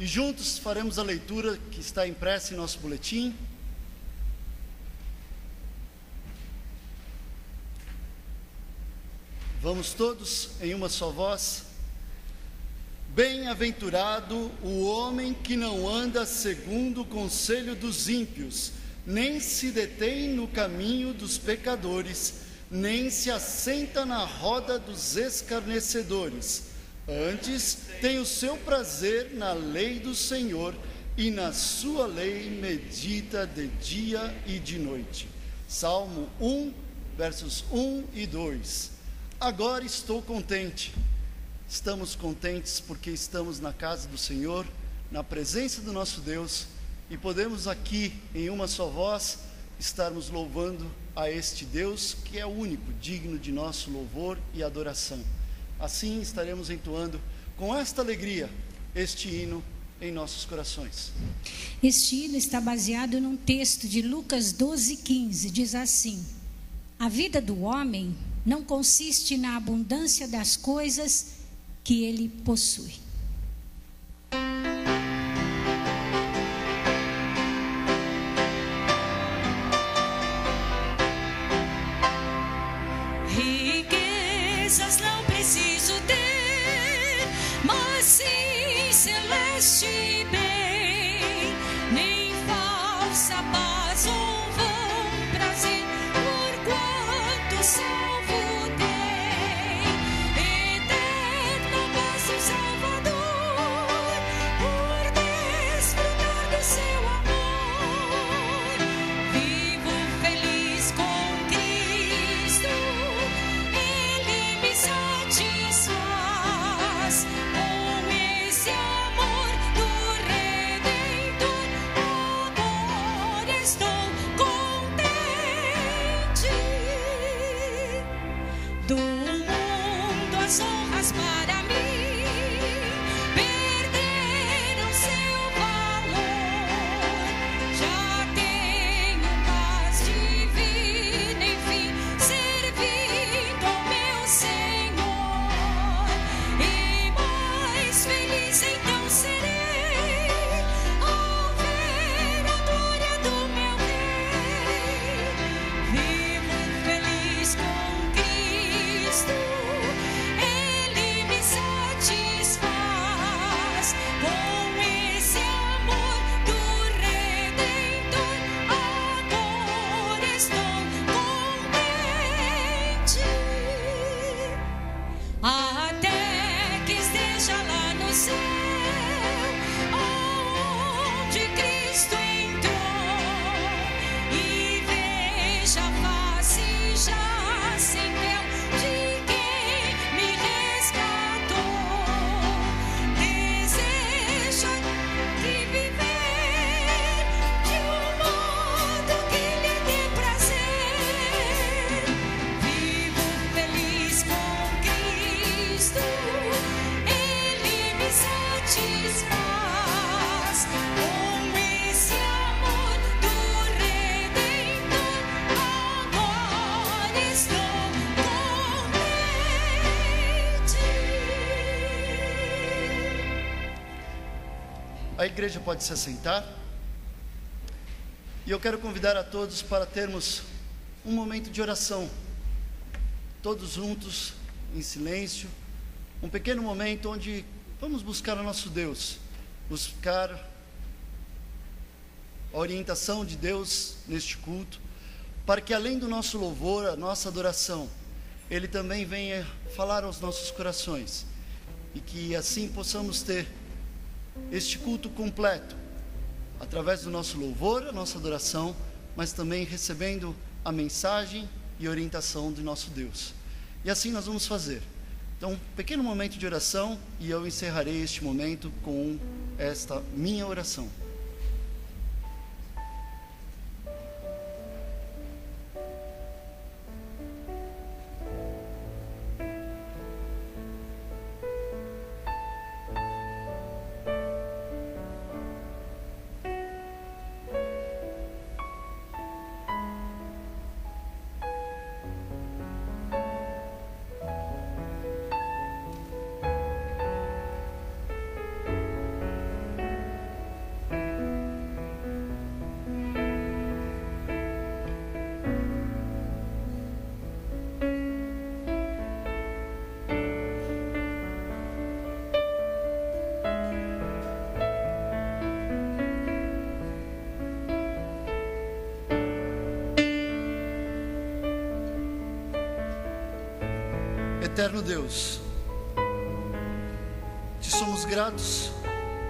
e juntos faremos a leitura que está impressa em nosso boletim. Vamos todos em uma só voz. Bem-aventurado o homem que não anda segundo o conselho dos ímpios, nem se detém no caminho dos pecadores, nem se assenta na roda dos escarnecedores. Antes tem o seu prazer na lei do Senhor, e na sua lei medita de dia e de noite. Salmo 1, versos 1 e 2. Agora estou contente. Estamos contentes porque estamos na casa do Senhor, na presença do nosso Deus, e podemos aqui, em uma só voz, estarmos louvando a este Deus que é o único, digno de nosso louvor e adoração. Assim estaremos entoando com esta alegria este hino em nossos corações. Este hino está baseado num texto de Lucas 12:15, diz assim: a vida do homem não consiste na abundância das coisas que ele possui. Riquezas não preciso ter, mas sim celeste bem, nem falsa paz ou vão prazer, por quanto salvo tem, eterna paz do Salvador, por desfrutar do seu amor, vivo feliz com Cristo, Ele me satisfaz, com esse amor do Redentor, agora estou contente. Do mundo as honras para mim perderam seu valor, já tenho paz divina, enfim, servindo ao meu Senhor, e mais feliz então serei ao ver a glória do meu Rei. Vivo feliz com Cristo, Ele me satisfaz, com esse amor do Redentor, agora estou contente. Até que esteja lá no céu, onde Cristo entrou, e veja a face já sem véu de quem me resgatou. Desejo aqui viver de um modo que lhe dê prazer. Vivo feliz com Cristo, Ele me satisfaz, com esse amor do Redentor, agora estou contente. A igreja pode se assentar. E eu quero convidar a todos para termos um momento de oração, todos juntos, em silêncio, um pequeno momento onde vamos buscar o nosso Deus, buscar a orientação de Deus neste culto, para que além do nosso louvor, a nossa adoração, Ele também venha falar aos nossos corações, e que assim possamos ter este culto completo, através do nosso louvor, a nossa adoração, mas também recebendo a mensagem e orientação do nosso Deus. E assim nós vamos fazer. Então, um pequeno momento de oração, e eu encerrarei este momento com esta minha oração. Eterno Deus, te somos gratos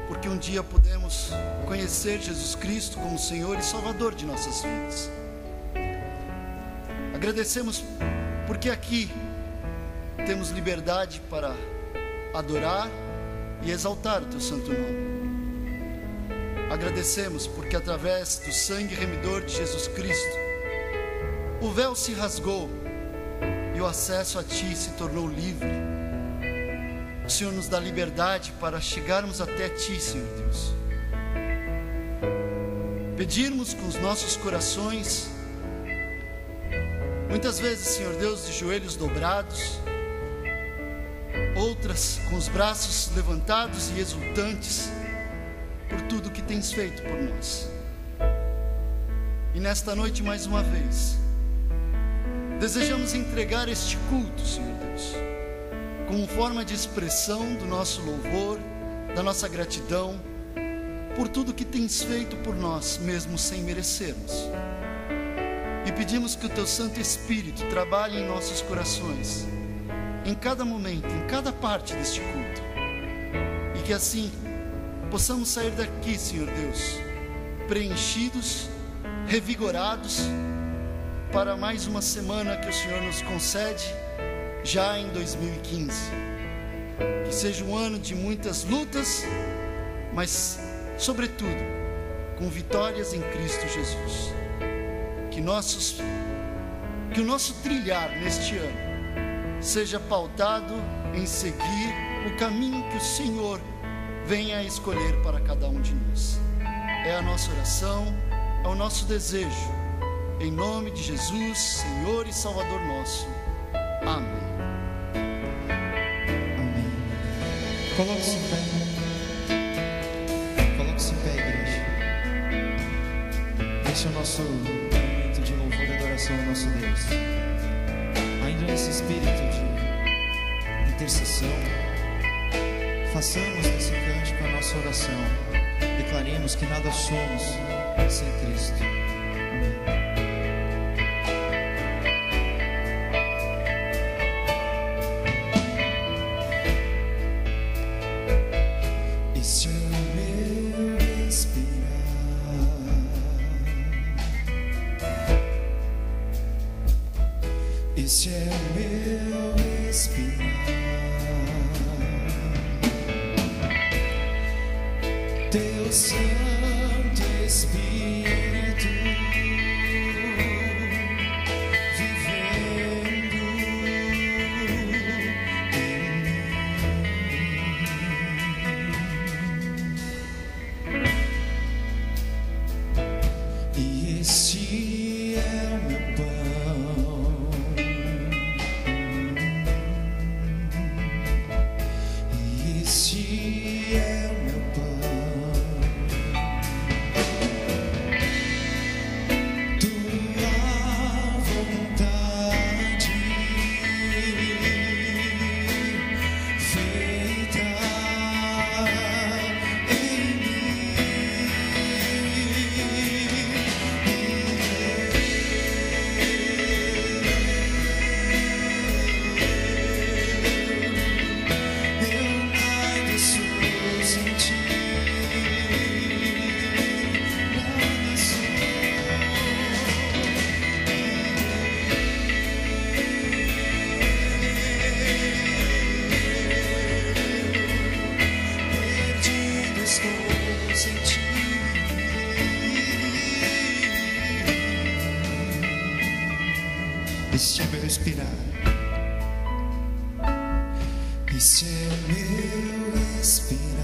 porque um dia pudemos conhecer Jesus Cristo como Senhor e Salvador de nossas vidas. Agradecemos porque aqui temos liberdade para adorar e exaltar o teu santo nome. Agradecemos porque através do sangue remidor de Jesus Cristo, o véu se rasgou e o acesso a ti se tornou livre. O Senhor nos dá liberdade para chegarmos até ti, Senhor Deus. Pedirmos com os nossos corações, muitas vezes, Senhor Deus, de joelhos dobrados, outras com os braços levantados e exultantes por tudo que tens feito por nós. E nesta noite, mais uma vez, desejamos entregar este culto, Senhor Deus, como forma de expressão do nosso louvor, da nossa gratidão por tudo que tens feito por nós, mesmo sem merecermos. E pedimos que o teu Santo Espírito trabalhe em nossos corações, em cada momento, em cada parte deste culto, e que assim possamos sair daqui, Senhor Deus, preenchidos, revigorados, para mais uma semana que o Senhor nos concede, já em 2015. Que seja um ano de muitas lutas, mas, sobretudo, com vitórias em Cristo Jesus. Que o nosso trilhar neste ano seja pautado em seguir o caminho que o Senhor venha a escolher para cada um de nós. É a nossa oração, é o nosso desejo, em nome de Jesus, Senhor e Salvador nosso. Amém. Amém. Coloque-se em pé. Coloque-se em pé, igreja. Este é o nosso momento de louvor e adoração ao nosso Deus. Ainda nesse espírito de intercessão, façamos desse cântico a nossa oração. Declaremos que nada somos sem Cristo. Amém. Este é o meu respirar, este é o meu respirar. Teu Santo Espírito vivendo em mim. E este é o meu pão, e este é o meu pão. Este é meu respirar, este é meu respirar,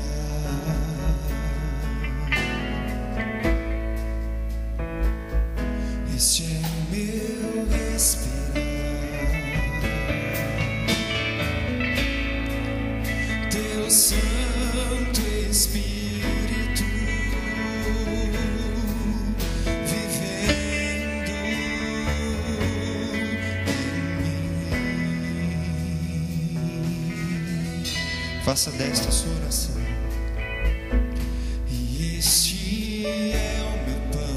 este é meu respirar. Teu Santo Espírito vivendo faça desta sua oração. E este é o meu pão,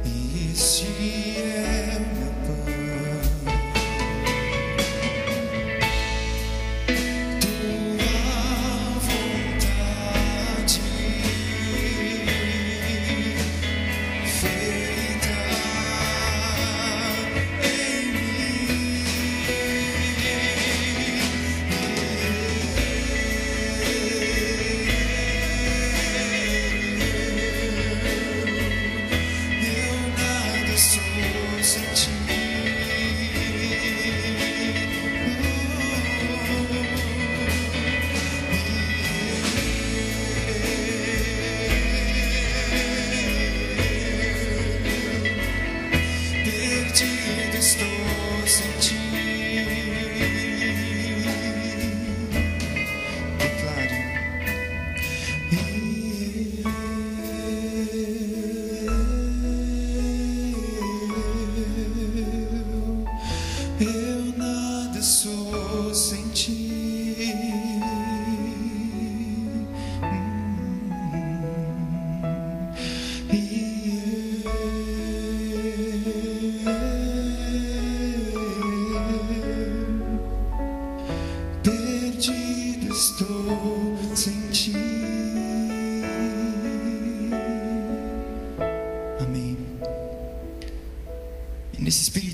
e este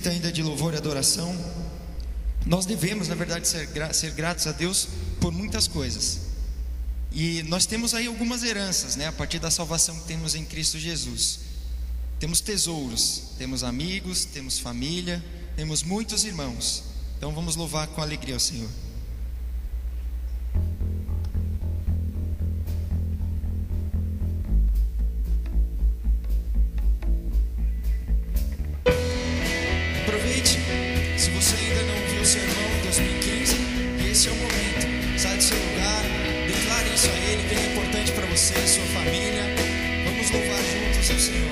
espírito ainda de louvor e adoração, nós devemos, na verdade, ser gratos a Deus por muitas coisas. E nós temos aí algumas heranças, né? A partir da salvação que temos em Cristo Jesus. Temos tesouros, temos amigos, temos família, temos muitos irmãos. Então vamos louvar com alegria ao Senhor. Aproveite, se você ainda não viu o sermão 2015, esse é o momento. Sai do seu lugar, declare isso a Ele, que é importante para você e sua família. Vamos louvar juntos ao Senhor.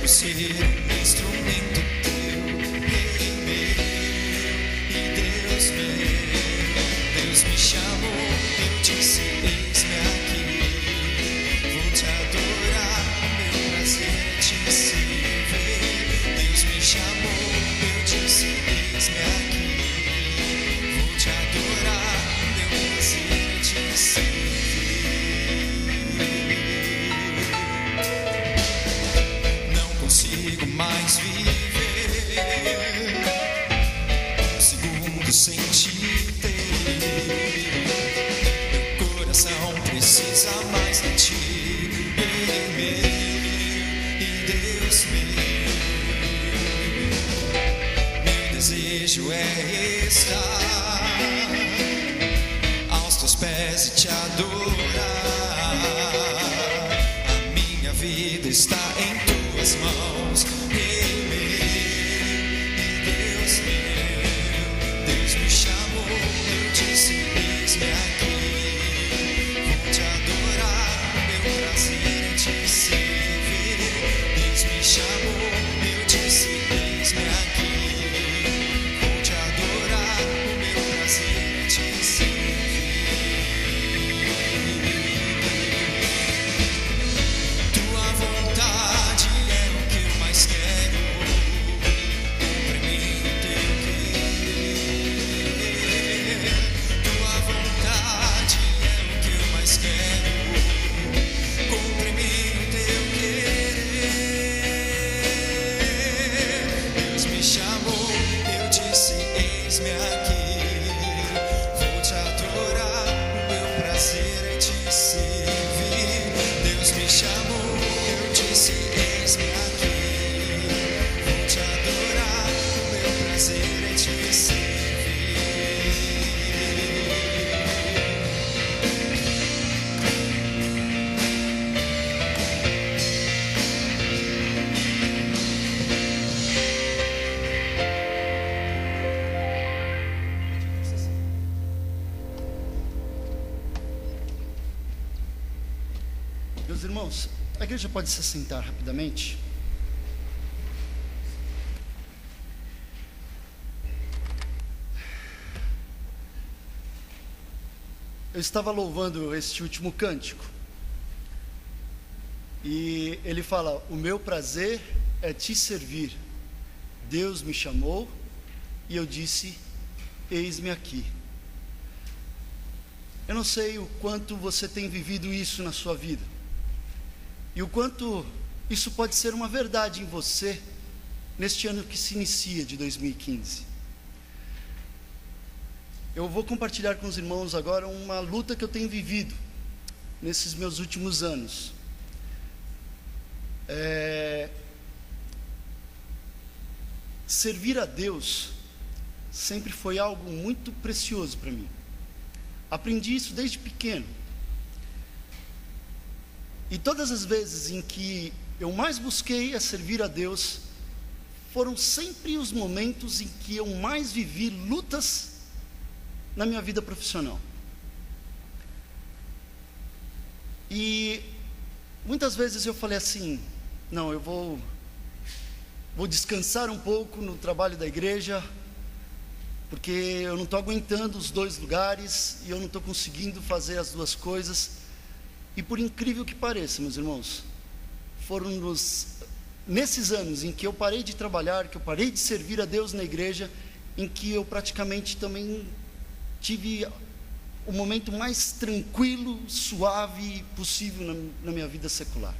Ser um instrumento teu, muito sem te ter. Meu coração precisa mais de ti, meu e Deus meu. Meu desejo é estar aos teus pés e te adorar. A minha vida está em tuas mãos, meu e Deus meu. Deus me chamou, eu disse, eis-me aqui. Vou te adorar, meu prazer é te servir. Deus me chamou, eu disse, eis-me aqui. Vou te adorar, o meu prazer é te servir. Tua vontade é o que eu mais quero. Cumpre em mim o teu querer. Tua vontade é o que eu mais quero. Cumpre em mim o teu querer. Deus me chamou, eu disse, eis-me aqui. Vou te adorar, o meu prazer é te servir. Deus me chamou, eu disse, eis-me aqui. Vou te adorar, o meu prazer é te servir. Meus irmãos, a igreja pode se assentar rapidamente. Eu estava louvando este último cântico e ele fala: o meu prazer é te servir. Deus me chamou e eu disse, eis-me aqui. Eu não sei o quanto você tem vivido isso na sua vida e o quanto isso pode ser uma verdade em você neste ano que se inicia de 2015. Eu vou compartilhar com os irmãos agora uma luta que eu tenho vivido nesses meus últimos anos. Servir a Deus sempre foi algo muito precioso para mim. Aprendi isso desde pequeno. E todas as vezes em que eu mais busquei a servir a Deus, foram sempre os momentos em que eu mais vivi lutas na minha vida profissional. E muitas vezes eu falei assim: não, eu vou descansar um pouco no trabalho da igreja, porque eu não estou aguentando os dois lugares e eu não estou conseguindo fazer as duas coisas. E por incrível que pareça, meus irmãos, foram nesses anos em que eu parei de trabalhar, que eu parei de servir a Deus na igreja, em que eu praticamente também tive o momento mais tranquilo, suave possível na minha vida secular.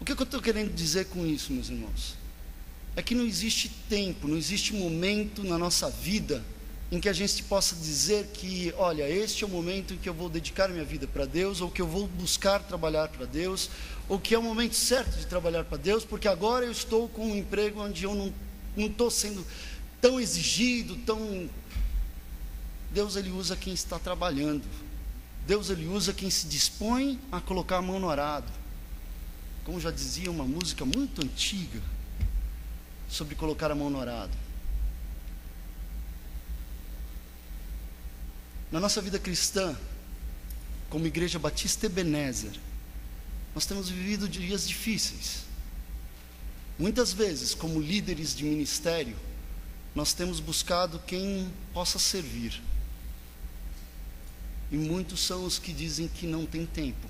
O que eu estou querendo dizer com isso, meus irmãos? É que não existe tempo, não existe momento na nossa vida em que a gente possa dizer que, olha, este é o momento em que eu vou dedicar minha vida para Deus, ou que eu vou buscar trabalhar para Deus, ou que é o momento certo de trabalhar para Deus, porque agora eu estou com um emprego onde eu não estou sendo tão exigido, tão... Deus, Ele usa quem está trabalhando. Deus, Ele usa quem se dispõe a colocar a mão no arado. Como já dizia uma música muito antiga sobre colocar a mão no arado. Na nossa vida cristã, como Igreja Batista Ebenezer, nós temos vivido dias difíceis. Muitas vezes, como líderes de ministério, nós temos buscado quem possa servir. E muitos são os que dizem que não tem tempo,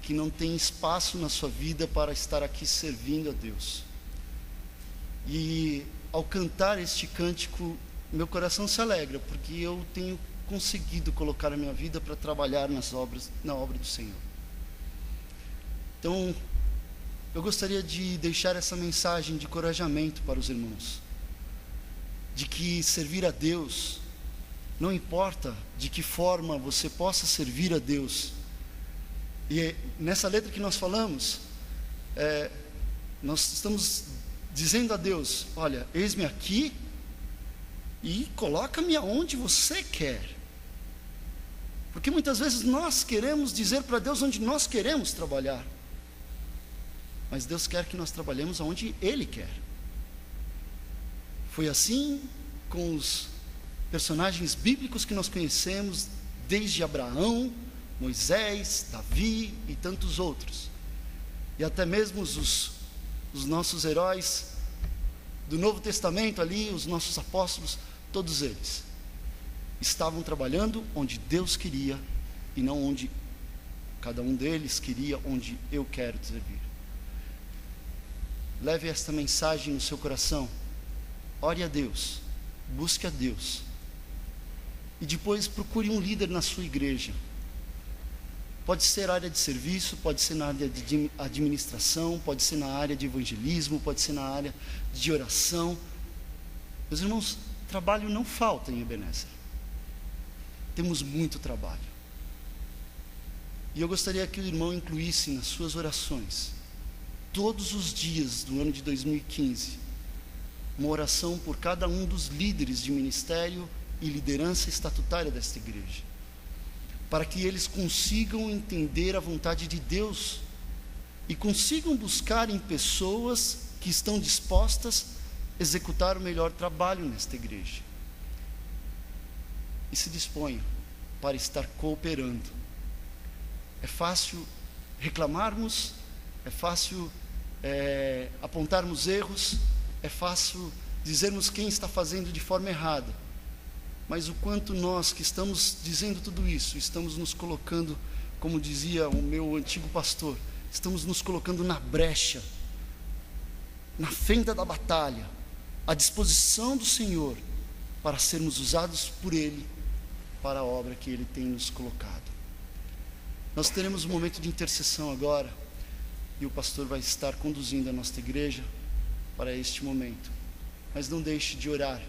que não tem espaço na sua vida para estar aqui servindo a Deus. E ao cantar este cântico, meu coração se alegra, porque eu tenho conseguido colocar a minha vida para trabalhar na obra do Senhor. Então, eu gostaria de deixar essa mensagem de encorajamento para os irmãos. de que servir a Deus, não importa de que forma você possa servir a Deus. E nessa letra que nós falamos, nós estamos dizendo a Deus: olha, eis-me aqui e coloca-me aonde você quer. Porque muitas vezes nós queremos dizer para Deus onde nós queremos trabalhar, mas Deus quer que nós trabalhemos aonde Ele quer. Foi assim com os personagens bíblicos que nós conhecemos, desde Abraão, Moisés, Davi e tantos outros, e até mesmo os nossos heróis do Novo Testamento ali, os nossos apóstolos, todos eles estavam trabalhando onde Deus queria e não onde cada um deles queria, onde eu quero servir. Leve esta mensagem no seu coração, ore a Deus, busque a Deus, e depois procure um líder na sua igreja. Pode ser área de serviço, pode ser na área de administração, pode ser na área de evangelismo, pode ser na área de oração. Meus irmãos, trabalho não falta em Ebenezer. Temos muito trabalho. E eu gostaria que o irmão incluísse nas suas orações, todos os dias do ano de 2015, uma oração por cada um dos líderes de ministério e liderança estatutária desta igreja, para que eles consigam entender a vontade de Deus e consigam buscar em pessoas que estão dispostas a executar o melhor trabalho nesta igreja. E se disponham para estar cooperando. É fácil reclamarmos, é fácil apontarmos erros, é fácil dizermos quem está fazendo de forma errada, mas o quanto nós que estamos dizendo tudo isso, estamos nos colocando, como dizia o meu antigo pastor, estamos nos colocando na brecha, na fenda da batalha, à disposição do Senhor, para sermos usados por Ele, para a obra que Ele tem nos colocado. Nós teremos um momento de intercessão agora, e o pastor vai estar conduzindo a nossa igreja para este momento. Mas não deixe de orar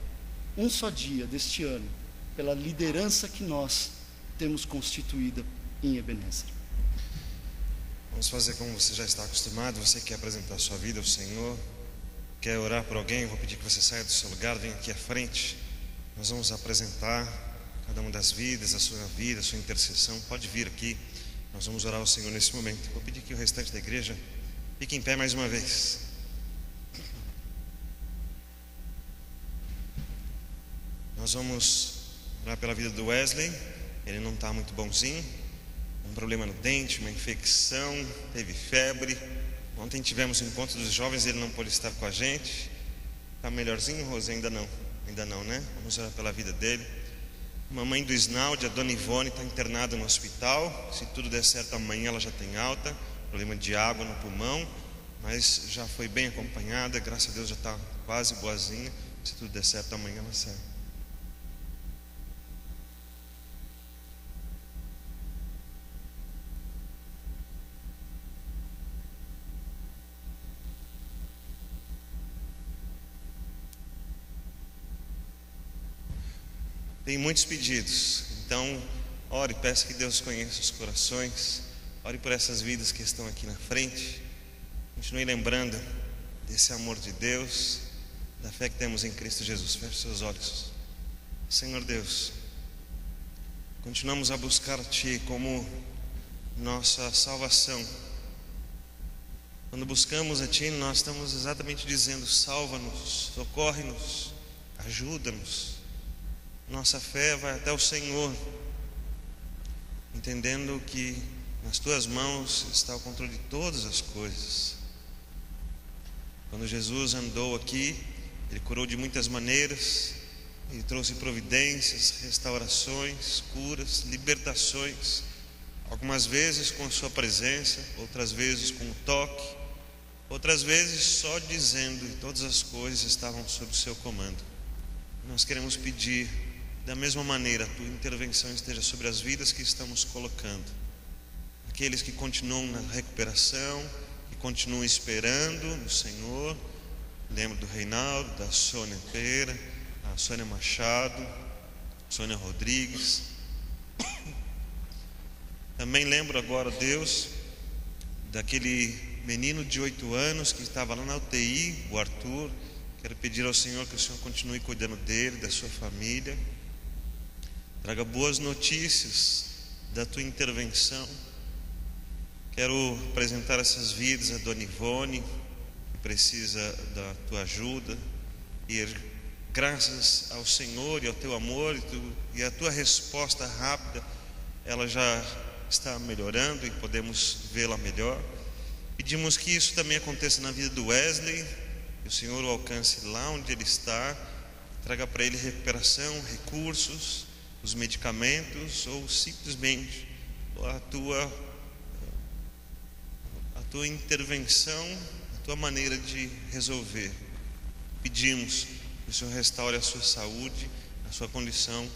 um só dia deste ano pela liderança que nós temos constituída em Ebenezer. Vamos fazer como você já está acostumado. Você quer apresentar a sua vida ao Senhor, quer orar por alguém, eu vou pedir que você saia do seu lugar, venha aqui à frente. Nós vamos apresentar cada uma das vidas, a sua vida, a sua intercessão. Pode vir aqui, nós vamos orar ao Senhor nesse momento. Vou pedir que o restante da igreja fique em pé mais uma vez. Nós vamos orar pela vida do Wesley. Ele não está muito bonzinho, um problema no dente, uma infecção, teve febre. Ontem tivemos um encontro dos jovens, ele não pôde estar com a gente. Está melhorzinho, Rose? Ainda não, né? Vamos orar pela vida dele. Mamãe do Isnaldi, a dona Ivone, está internada no hospital. Se tudo der certo, amanhã ela já tem alta. Problema de água no pulmão, mas já foi bem acompanhada, graças a Deus já está quase boazinha. Se tudo der certo, amanhã ela sai. Tem muitos pedidos, então ore, peça que Deus conheça os corações, ore por essas vidas que estão aqui na frente, continue lembrando desse amor de Deus, da fé que temos em Cristo Jesus. Feche seus olhos. Senhor Deus, continuamos a buscar a Ti como nossa salvação. Quando buscamos a Ti, nós estamos exatamente dizendo: salva-nos, socorre-nos, ajuda-nos. Nossa fé vai até o Senhor, entendendo que nas Tuas mãos está o controle de todas as coisas. Quando Jesus andou aqui, Ele curou de muitas maneiras. Ele trouxe providências, restaurações, curas, libertações, algumas vezes com a sua presença, outras vezes com o toque, outras vezes só dizendo, e todas as coisas estavam sob o seu comando. Nós queremos pedir, da mesma maneira, a tua intervenção esteja sobre as vidas que estamos colocando, aqueles que continuam na recuperação, que continuam esperando no Senhor. Lembro do Reinaldo, da Sônia Pereira, a a Sônia Machado, Sônia Rodrigues. Também lembro agora, Deus, daquele menino de 8 anos que estava lá na UTI, o Arthur. Quero pedir ao Senhor que o Senhor continue cuidando dele, da sua família. Traga boas notícias da tua intervenção. Quero apresentar essas vidas a Dona Ivone, que precisa da tua ajuda. E graças ao Senhor e ao teu amor e a tua resposta rápida, ela já está melhorando e podemos vê-la melhor. Pedimos que isso também aconteça na vida do Wesley, que o Senhor o alcance lá onde ele está, traga para ele recuperação, recursos, os medicamentos ou simplesmente a tua intervenção, a tua maneira de resolver. Pedimos que o Senhor restaure a sua saúde, a sua condição,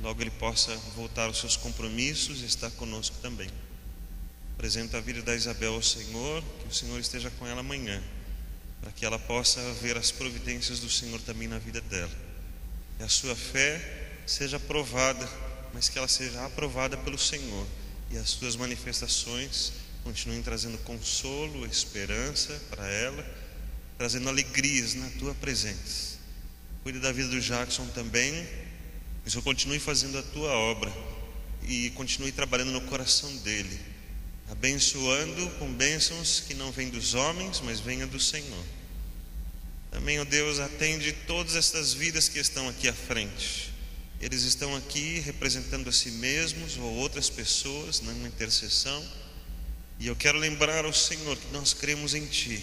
logo ele possa voltar aos seus compromissos e estar conosco também. Apresento a vida da Isabel ao Senhor, que o Senhor esteja com ela amanhã, para que ela possa ver as providências do Senhor também na vida dela. Que a sua fé seja aprovada, mas que ela seja aprovada pelo Senhor, e as suas manifestações continuem trazendo consolo, esperança para ela, trazendo alegrias na tua presença. Cuide da vida do Jackson também, que o Senhor continue fazendo a tua obra e continue trabalhando no coração dele, abençoando com bênçãos que não vêm dos homens, mas venham do Senhor. Também, ó Deus, atende todas essas vidas que estão aqui à frente. Eles estão aqui representando a si mesmos ou outras pessoas numa intercessão. E eu quero lembrar ao Senhor que nós cremos em Ti,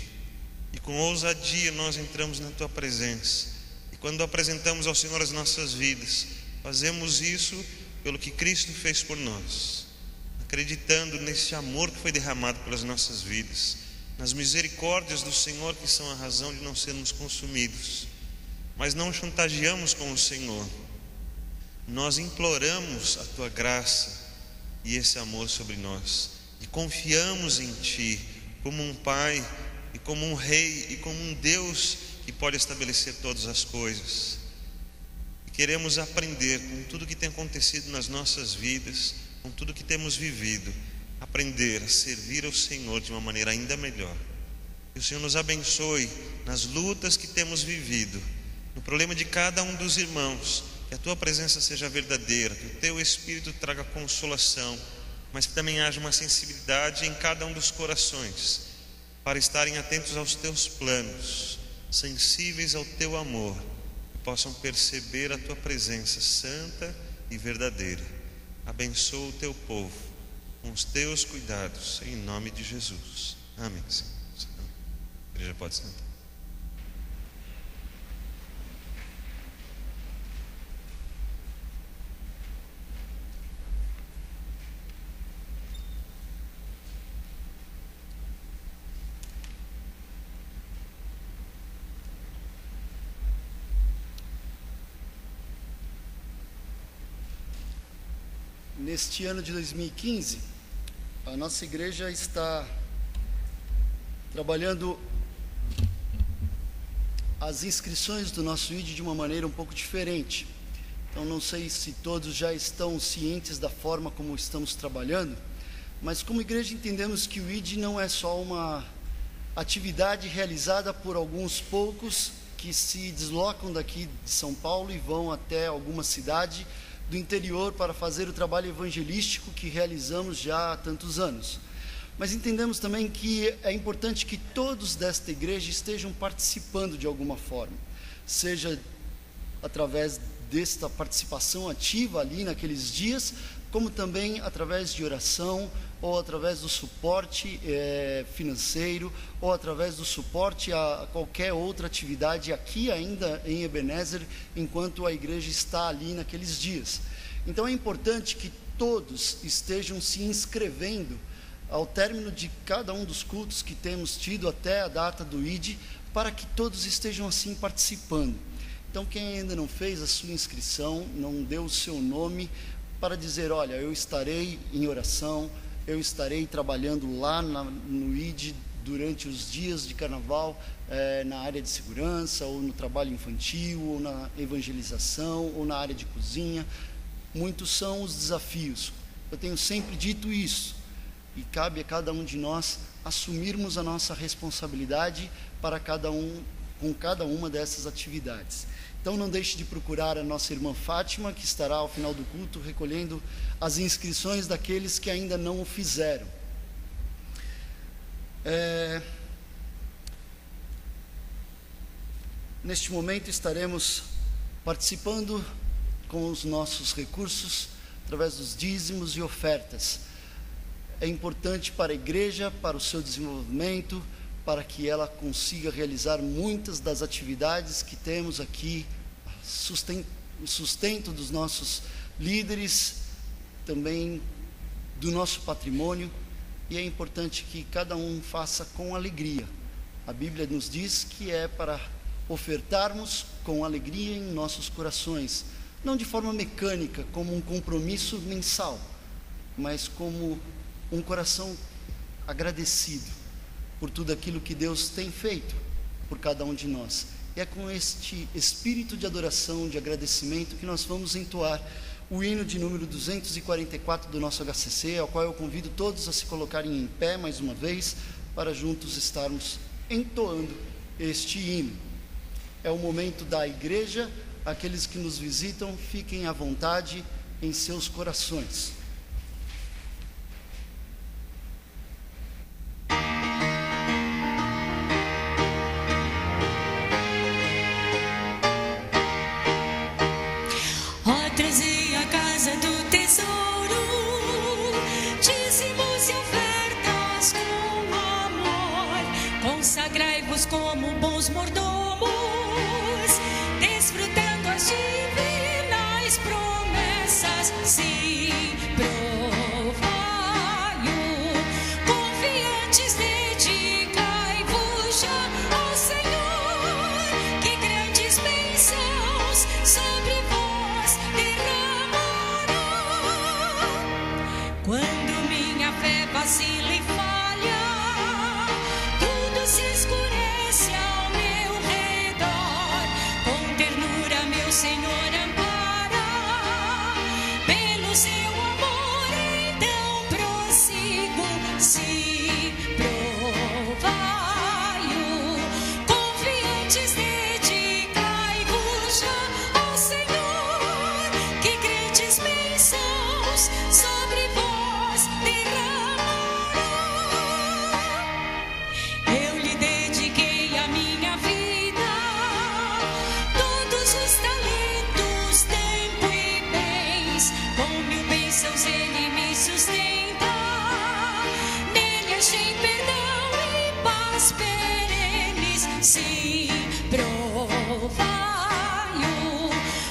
e com ousadia nós entramos na Tua presença, e quando apresentamos ao Senhor as nossas vidas, fazemos isso pelo que Cristo fez por nós, acreditando nesse amor que foi derramado pelas nossas vidas, nas misericórdias do Senhor que são a razão de não sermos consumidos. Mas não chantageamos com o Senhor, nós imploramos a Tua graça e esse amor sobre nós, e confiamos em Ti como um Pai e como um Rei e como um Deus que pode estabelecer todas as coisas. E queremos aprender com tudo que tem acontecido nas nossas vidas, com tudo que temos vivido, aprender a servir ao Senhor de uma maneira ainda melhor. Que o Senhor nos abençoe nas lutas que temos vivido, no problema de cada um dos irmãos, que a Tua presença seja verdadeira, que o Teu Espírito traga consolação, mas que também haja uma sensibilidade em cada um dos corações, para estarem atentos aos Teus planos, sensíveis ao Teu amor, que possam perceber a Tua presença santa e verdadeira. Abençoa o Teu povo com os Teus cuidados, em nome de Jesus. Amém, Senhor. A igreja pode sentar. Neste ano de 2015, a nossa igreja está trabalhando as inscrições do nosso ID de uma maneira um pouco diferente. Então, não sei se todos já estão cientes da forma como estamos trabalhando, mas como igreja entendemos que o ID não é só uma atividade realizada por alguns poucos que se deslocam daqui de São Paulo e vão até alguma cidade do interior para fazer o trabalho evangelístico que realizamos já há tantos anos. Mas entendemos também que é importante que todos desta igreja estejam participando de alguma forma, seja através desta participação ativa ali naqueles dias, como também através de oração, ou através do suporte financeiro, ou através do suporte a qualquer outra atividade aqui ainda em Ebenezer, enquanto a igreja está ali naqueles dias. Então é importante que todos estejam se inscrevendo ao término de cada um dos cultos que temos tido até a data do ID, para que todos estejam assim participando. Então, quem ainda não fez a sua inscrição, não deu o seu nome, para dizer, olha, eu estarei em oração, eu estarei trabalhando lá no ID durante os dias de carnaval, na área de segurança, ou no trabalho infantil, ou na evangelização, ou na área de cozinha. Muitos são os desafios. Eu tenho sempre dito isso, e cabe a cada um de nós assumirmos a nossa responsabilidade para com cada uma dessas atividades. Então não deixe de procurar a nossa irmã Fátima, que estará ao final do culto recolhendo as inscrições daqueles que ainda não o fizeram. Neste momento estaremos participando com os nossos recursos, através dos dízimos e ofertas. É importante para a igreja, para o seu desenvolvimento, para que ela consiga realizar muitas das atividades que temos aqui, sustento dos nossos líderes, também do nosso patrimônio, e é importante que cada um faça com alegria. A Bíblia nos diz que é para ofertarmos com alegria em nossos corações, não de forma mecânica, como um compromisso mensal, mas como um coração agradecido por tudo aquilo que Deus tem feito por cada um de nós. E é com este espírito de adoração, de agradecimento, que nós vamos entoar o hino de número 244 do nosso HCC, ao qual eu convido todos a se colocarem em pé mais uma vez, para juntos estarmos entoando este hino. É o momento da igreja. Aqueles que nos visitam, fiquem à vontade em seus corações. Trazei a casa do tesouro, dízimos e ofertas com amor. Consagrai-vos como bons mordomos, desfrutando as divinas promessas. Sim, provai-o, confiantes, dedicai-vos já ao Senhor, que grandes bênçãos sobre vós derramará. Quando minha fé vacila e falha, tudo se escurece ao meu redor. Com ternura meu Senhor ampara, pelo seu amor então prossigo. Se provai-o, confiantes, dedicai-vos já ao Senhor, que grandes bênçãos sobre vós derramará. Eu lhe dediquei a minha vida, todos os talentos, tempo e bens. Com 1000 bênçãos ele me sustenta, nele achei perdão e paz perenes. Sim, provai-o,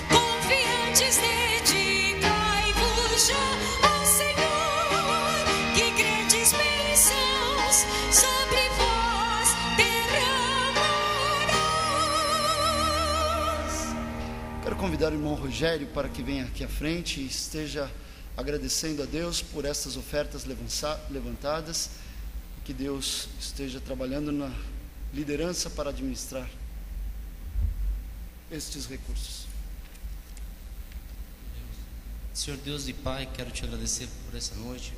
confiantes, dedicai-vos já ao Senhor, que grandes bênçãos sobre vós derramará. Quero convidar o irmão Rogério para que venha aqui à frente e esteja agradecendo a Deus por estas ofertas levantadas, que Deus esteja trabalhando na liderança para administrar estes recursos. Senhor Deus e Pai, quero te agradecer por essa noite,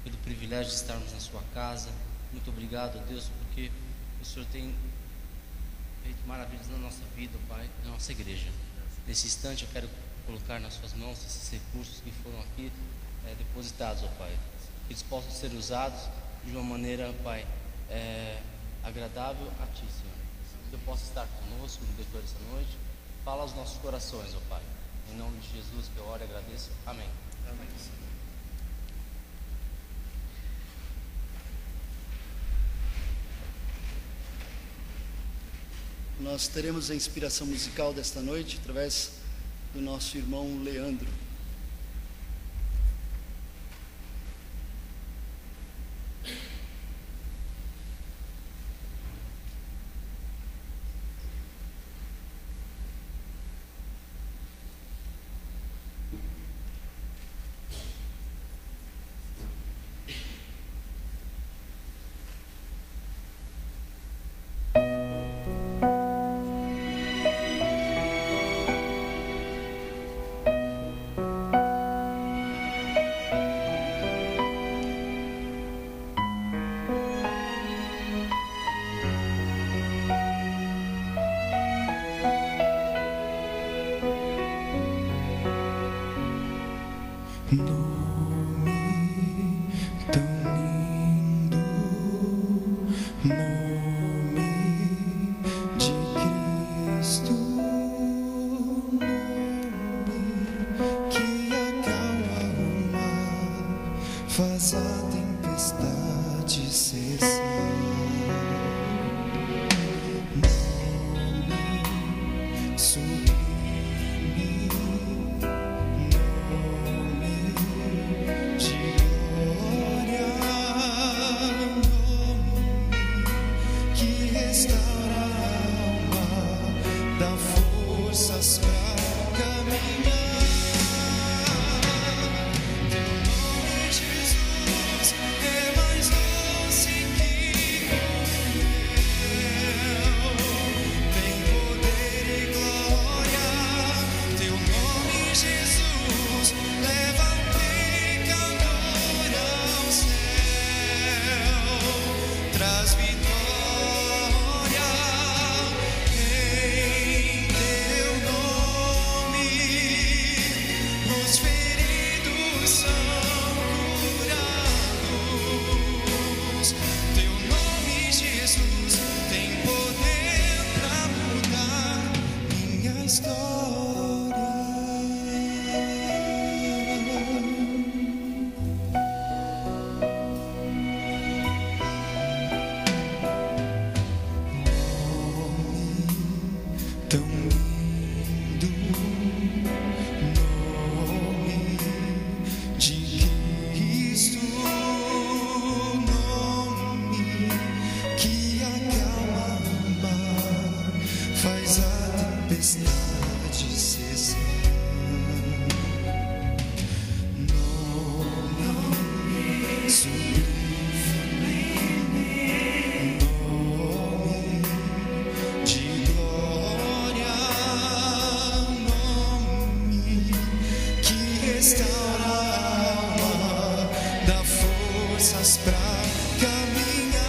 pelo privilégio de estarmos na sua casa. Muito obrigado, Deus, porque o Senhor tem feito maravilhas na nossa vida, Pai, na nossa igreja. Nesse instante eu quero colocar nas suas mãos esses recursos que foram aqui depositados, ó Pai, que eles possam ser usados de uma maneira, Pai, agradável a Ti, Senhor. Que eu possa estar conosco no decorrer dessa noite. Fala aos nossos corações, ó Pai. Em nome de Jesus que eu oro e agradeço. Amém. Amém. Nós teremos a inspiração musical desta noite através do nosso irmão Leandro. Faz a tempestade cessar. Nome sublime, nome de glória, nome que restaura a alma, dá forças pra caminhar.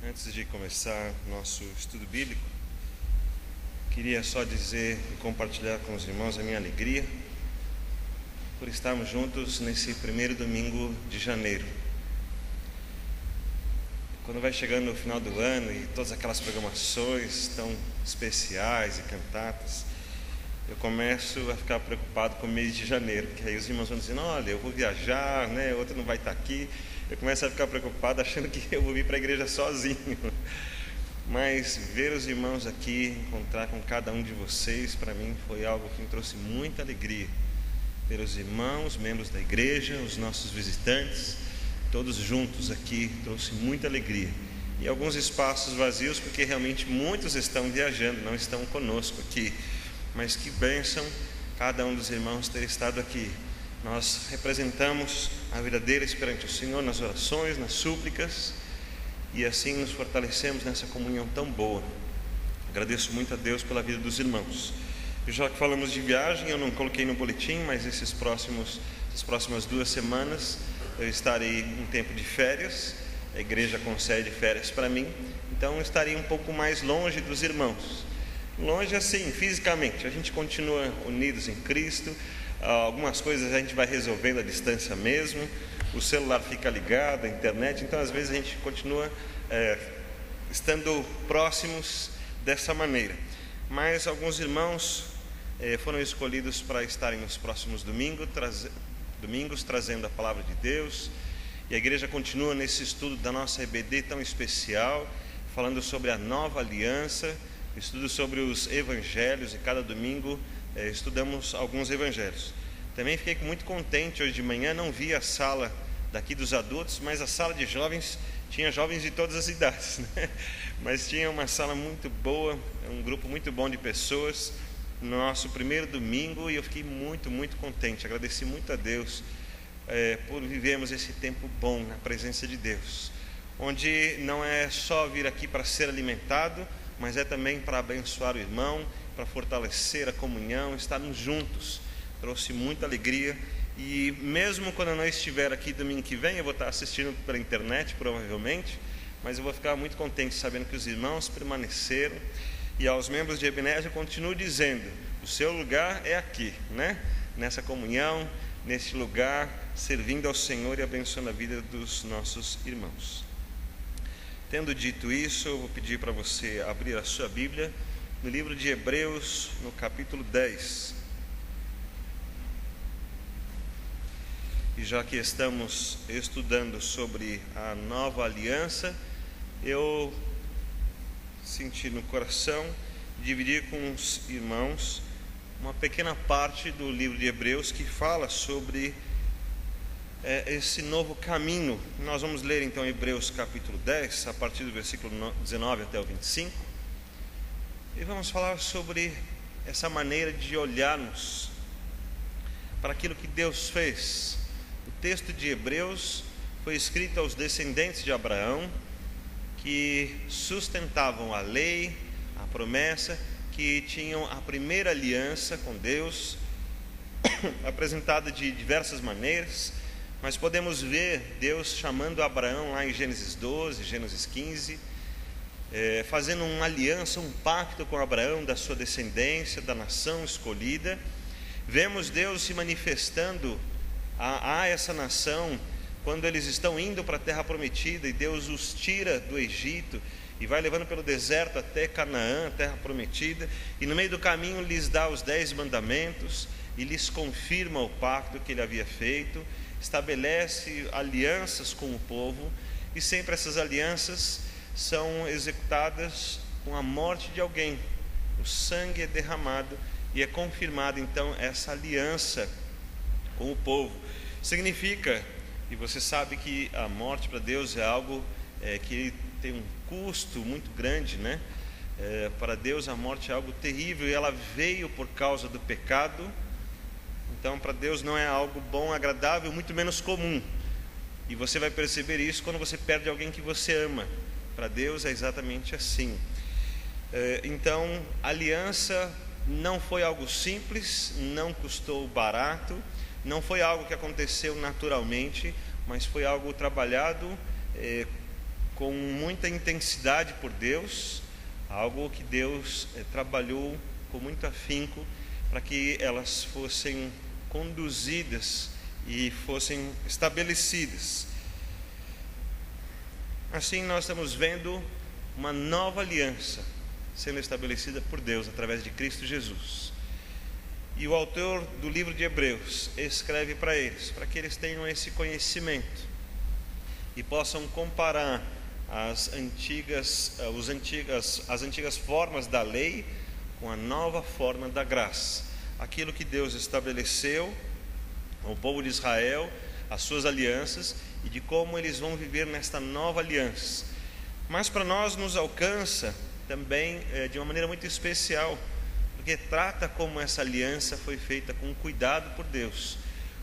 Antes de começar nosso estudo bíblico, queria só dizer e compartilhar com os irmãos a minha alegria por estarmos juntos nesse primeiro domingo de janeiro. quando vai chegando no final do ano e todas aquelas programações tão especiais e cantatas, eu começo a ficar preocupado com o mês de janeiro, porque aí os irmãos vão dizendo, olha, eu vou viajar, né? Outro não vai estar aqui. Eu começo a ficar preocupado achando que eu vou vir para a igreja sozinho. Mas ver os irmãos aqui, encontrar com cada um de vocês, para mim foi algo que me trouxe muita alegria. Ver os irmãos, membros da igreja, os nossos visitantes, todos juntos aqui, trouxe muita alegria. E alguns espaços vazios, porque realmente muitos estão viajando, não estão conosco aqui. Mas que bênção cada um dos irmãos ter estado aqui. Nós representamos a vida deles perante o Senhor nas orações, nas súplicas, e assim nos fortalecemos nessa comunhão tão boa. Agradeço muito a Deus pela vida dos irmãos. E já que falamos de viagem, eu não coloquei no boletim, mas essas próximas 2 semanas eu estarei em tempo de férias. A igreja concede férias para mim, então eu estarei um pouco mais longe dos irmãos. Longe assim, fisicamente, a gente continua unidos em Cristo. Algumas coisas a gente vai resolvendo à distância mesmo. O celular fica ligado, a internet, então às vezes a gente continua estando próximos dessa maneira. Mas alguns irmãos foram escolhidos para estarem nos próximos domingos trazendo a palavra de Deus. E a igreja continua nesse estudo da nossa EBD tão especial, falando sobre a nova aliança, estudo sobre os evangelhos, e cada domingo estudamos alguns evangelhos. Também fiquei muito contente hoje de manhã, não vi a sala daqui dos adultos, mas a sala de jovens tinha jovens de todas as idades, né? Mas tinha uma sala muito boa, um grupo muito bom de pessoas no nosso primeiro domingo, e eu fiquei muito contente. Agradeci muito a Deus por vivermos esse tempo bom na presença de Deus, onde não é só vir aqui para ser alimentado, mas é também para abençoar o irmão, para fortalecer a comunhão, estarmos juntos. Trouxe muita alegria. E mesmo quando eu não estiver aqui domingo que vem, eu vou estar assistindo pela internet provavelmente, mas eu vou ficar muito contente sabendo que os irmãos permaneceram. E aos membros de Ebenezer eu continuo dizendo, o seu lugar é aqui, né? Nessa comunhão, nesse lugar, servindo ao Senhor e abençoando a vida dos nossos irmãos. Tendo dito isso, eu vou pedir para você abrir a sua Bíblia no livro de Hebreus, no capítulo 10. E já que estamos estudando sobre a nova aliança, eu senti no coração dividir com os irmãos uma pequena parte do livro de Hebreus que fala sobre esse novo caminho. Nós vamos ler então Hebreus capítulo 10, a partir do versículo 19 até o 25, e vamos falar sobre essa maneira de olharmos para aquilo que Deus fez. O texto de Hebreus foi escrito aos descendentes de Abraão, que sustentavam a lei, a promessa, que tinham a primeira aliança com Deus, apresentada de diversas maneiras. Mas podemos ver Deus chamando Abraão lá em Gênesis 12, Gênesis 15, fazendo uma aliança, um pacto com Abraão, da sua descendência, da nação escolhida. Vemos Deus se manifestando a essa nação quando eles estão indo para a terra prometida, e Deus os tira do Egito e vai levando pelo deserto até Canaã, a terra prometida, e no meio do caminho lhes dá os 10 mandamentos e lhes confirma o pacto que ele havia feito, estabelece alianças com o povo, e sempre essas alianças são executadas com a morte de alguém. O sangue é derramado e é confirmada então essa aliança com o povo. Significa, e você sabe que a morte para Deus é algo que tem um custo muito grande, né? Para Deus a morte é algo terrível, e ela veio por causa do pecado. Então para Deus não é algo bom, agradável, muito menos comum. E você vai perceber isso quando você perde alguém que você ama. Para Deus é exatamente assim. Então a aliança não foi algo simples, não custou barato, não foi algo que aconteceu naturalmente, mas foi algo trabalhado com muita intensidade por Deus, algo que Deus trabalhou com muito afinco para que elas fossem conduzidas e fossem estabelecidas. Assim nós estamos vendo uma nova aliança sendo estabelecida por Deus através de Cristo Jesus. E o autor do livro de Hebreus escreve para eles, para que eles tenham esse conhecimento e possam comparar as antigas formas da lei com a nova forma da graça. Aquilo que Deus estabeleceu ao povo de Israel, as suas alianças, e de como eles vão viver nesta nova aliança. Mas para nós nos alcança também de uma maneira muito especial, porque trata como essa aliança foi feita com cuidado por Deus,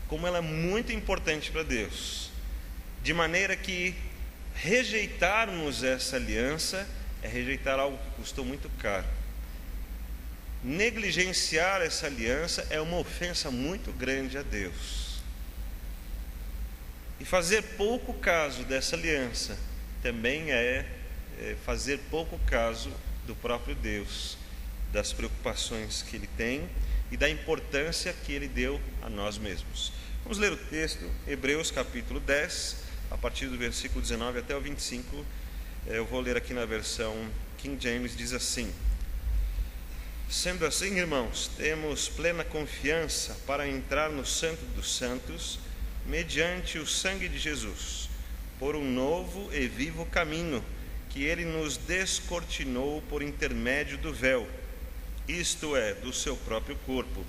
como ela é muito importante para Deus, de maneira que rejeitarmos essa aliança é rejeitar algo que custou muito caro. Negligenciar essa aliança é uma ofensa muito grande a Deus. E fazer pouco caso dessa aliança também é fazer pouco caso do próprio Deus, das preocupações que Ele tem e da importância que Ele deu a nós mesmos. Vamos ler o texto, Hebreus capítulo 10, a partir do versículo 19 até o 25. Eu vou ler aqui na versão King James, diz assim: Sendo assim, irmãos, temos plena confiança para entrar no Santo dos Santos, mediante o sangue de Jesus, por um novo e vivo caminho, que Ele nos descortinou por intermédio do véu, isto é, do seu próprio corpo,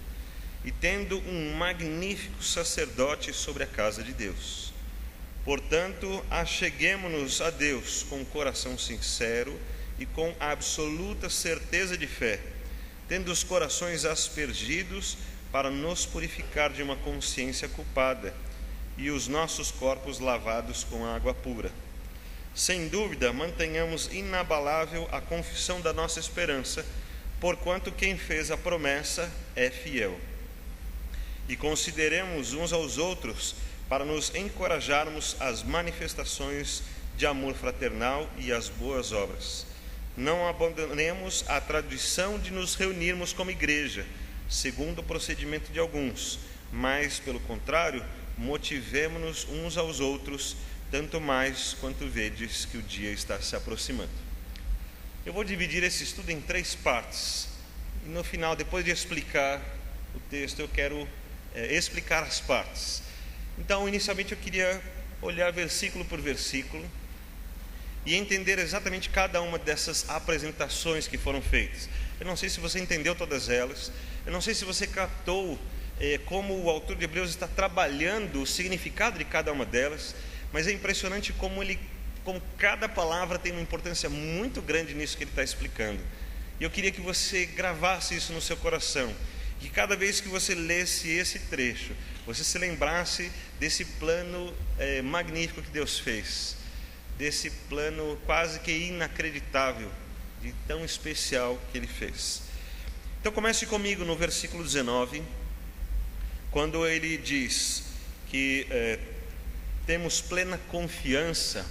e tendo um magnífico sacerdote sobre a casa de Deus. Portanto, acheguemo-nos a Deus com coração sincero e com absoluta certeza de fé, tendo os corações aspergidos para nos purificar de uma consciência culpada e os nossos corpos lavados com água pura. Sem dúvida, mantenhamos inabalável a confissão da nossa esperança, porquanto quem fez a promessa é fiel. E consideremos uns aos outros para nos encorajarmos às manifestações de amor fraternal e às boas obras. Não abandonemos a tradição de nos reunirmos como igreja, segundo o procedimento de alguns, mas, pelo contrário, motivemo-nos uns aos outros, tanto mais quanto vedes que o dia está se aproximando. Eu vou dividir esse estudo em 3 partes, e no final, depois de explicar o texto, eu quero explicar as partes. Então, inicialmente eu queria olhar versículo por versículo e entender exatamente cada uma dessas apresentações que foram feitas. Eu não sei se você entendeu todas elas, eu não sei se você captou como o autor de Hebreus está trabalhando o significado de cada uma delas, mas é impressionante como cada palavra tem uma importância muito grande nisso que ele está explicando. E eu queria que você gravasse isso no seu coração, que cada vez que você lesse esse trecho, você se lembrasse desse plano magnífico que Deus fez, desse plano quase que inacreditável, de tão especial que Ele fez. Então comece comigo no versículo 19, quando ele diz que temos plena confiança.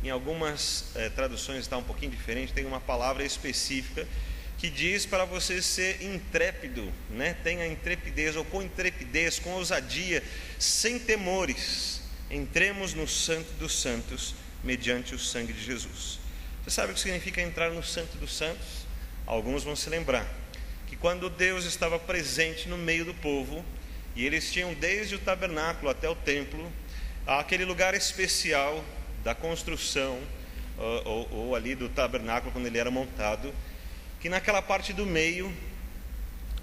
Em algumas traduções está um pouquinho diferente, tem uma palavra específica que diz para você ser intrépido, né? Tenha intrepidez, ou com intrepidez, com ousadia, sem temores, entremos no Santo dos Santos, mediante o sangue de Jesus. Você sabe o que significa entrar no Santo dos Santos? Alguns vão se lembrar que quando Deus estava presente no meio do povo, e eles tinham desde o tabernáculo até o templo, aquele lugar especial da construção, ou ali do tabernáculo quando ele era montado, que naquela parte do meio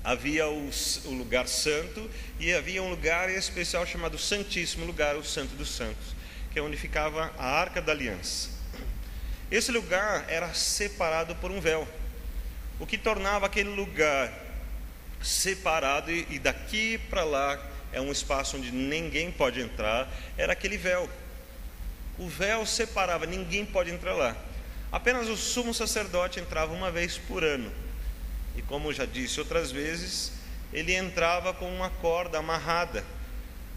havia o lugar santo, e havia um lugar especial chamado Santíssimo Lugar, o Santo dos Santos, que é onde ficava a Arca da Aliança. Esse lugar era separado por um véu, o que tornava aquele lugar separado, e daqui para lá é um espaço onde ninguém pode entrar, era aquele véu. O véu separava, ninguém pode entrar lá. Apenas o sumo sacerdote entrava uma vez por ano, e como eu já disse outras vezes, ele entrava com uma corda amarrada,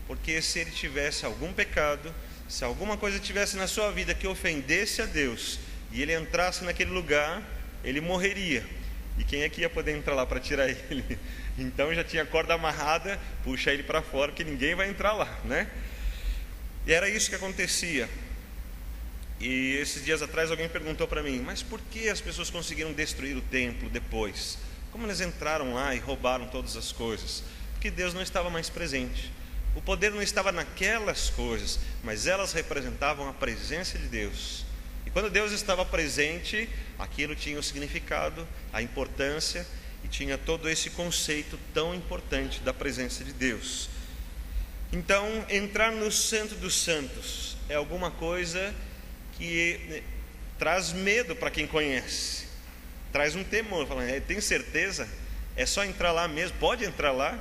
porque se ele tivesse algum pecado, se alguma coisa tivesse na sua vida que ofendesse a Deus, e ele entrasse naquele lugar, ele morreria. E quem é que ia poder entrar lá para tirar ele? Então já tinha a corda amarrada, puxa ele para fora, que ninguém vai entrar lá, né? E era isso que acontecia. E esses dias atrás alguém perguntou para mim: mas por que as pessoas conseguiram destruir o templo depois? Como eles entraram lá e roubaram todas as coisas? Porque Deus não estava mais presente. O poder não estava naquelas coisas, mas elas representavam a presença de Deus. E quando Deus estava presente, aquilo tinha o significado, a importância, e tinha todo esse conceito tão importante da presença de Deus. Então, entrar no Santo dos Santos é alguma coisa que traz medo para quem conhece, traz um temor, falando: tem certeza? É só entrar lá mesmo? Pode entrar lá?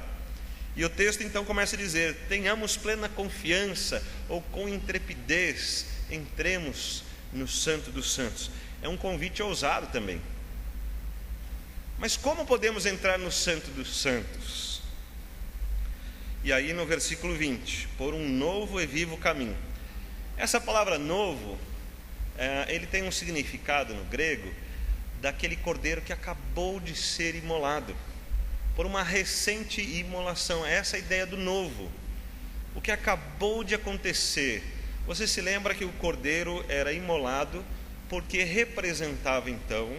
E o texto então começa a dizer: tenhamos plena confiança, ou com intrepidez, entremos no Santo dos Santos. É um convite ousado também. Mas como podemos entrar no Santo dos Santos? E aí no versículo 20: por um novo e vivo caminho. Essa palavra novo, ele tem um significado no grego daquele cordeiro que acabou de ser imolado, por uma recente imolação. Essa é a ideia do novo, o que acabou de acontecer. Você se lembra que o cordeiro era imolado porque representava então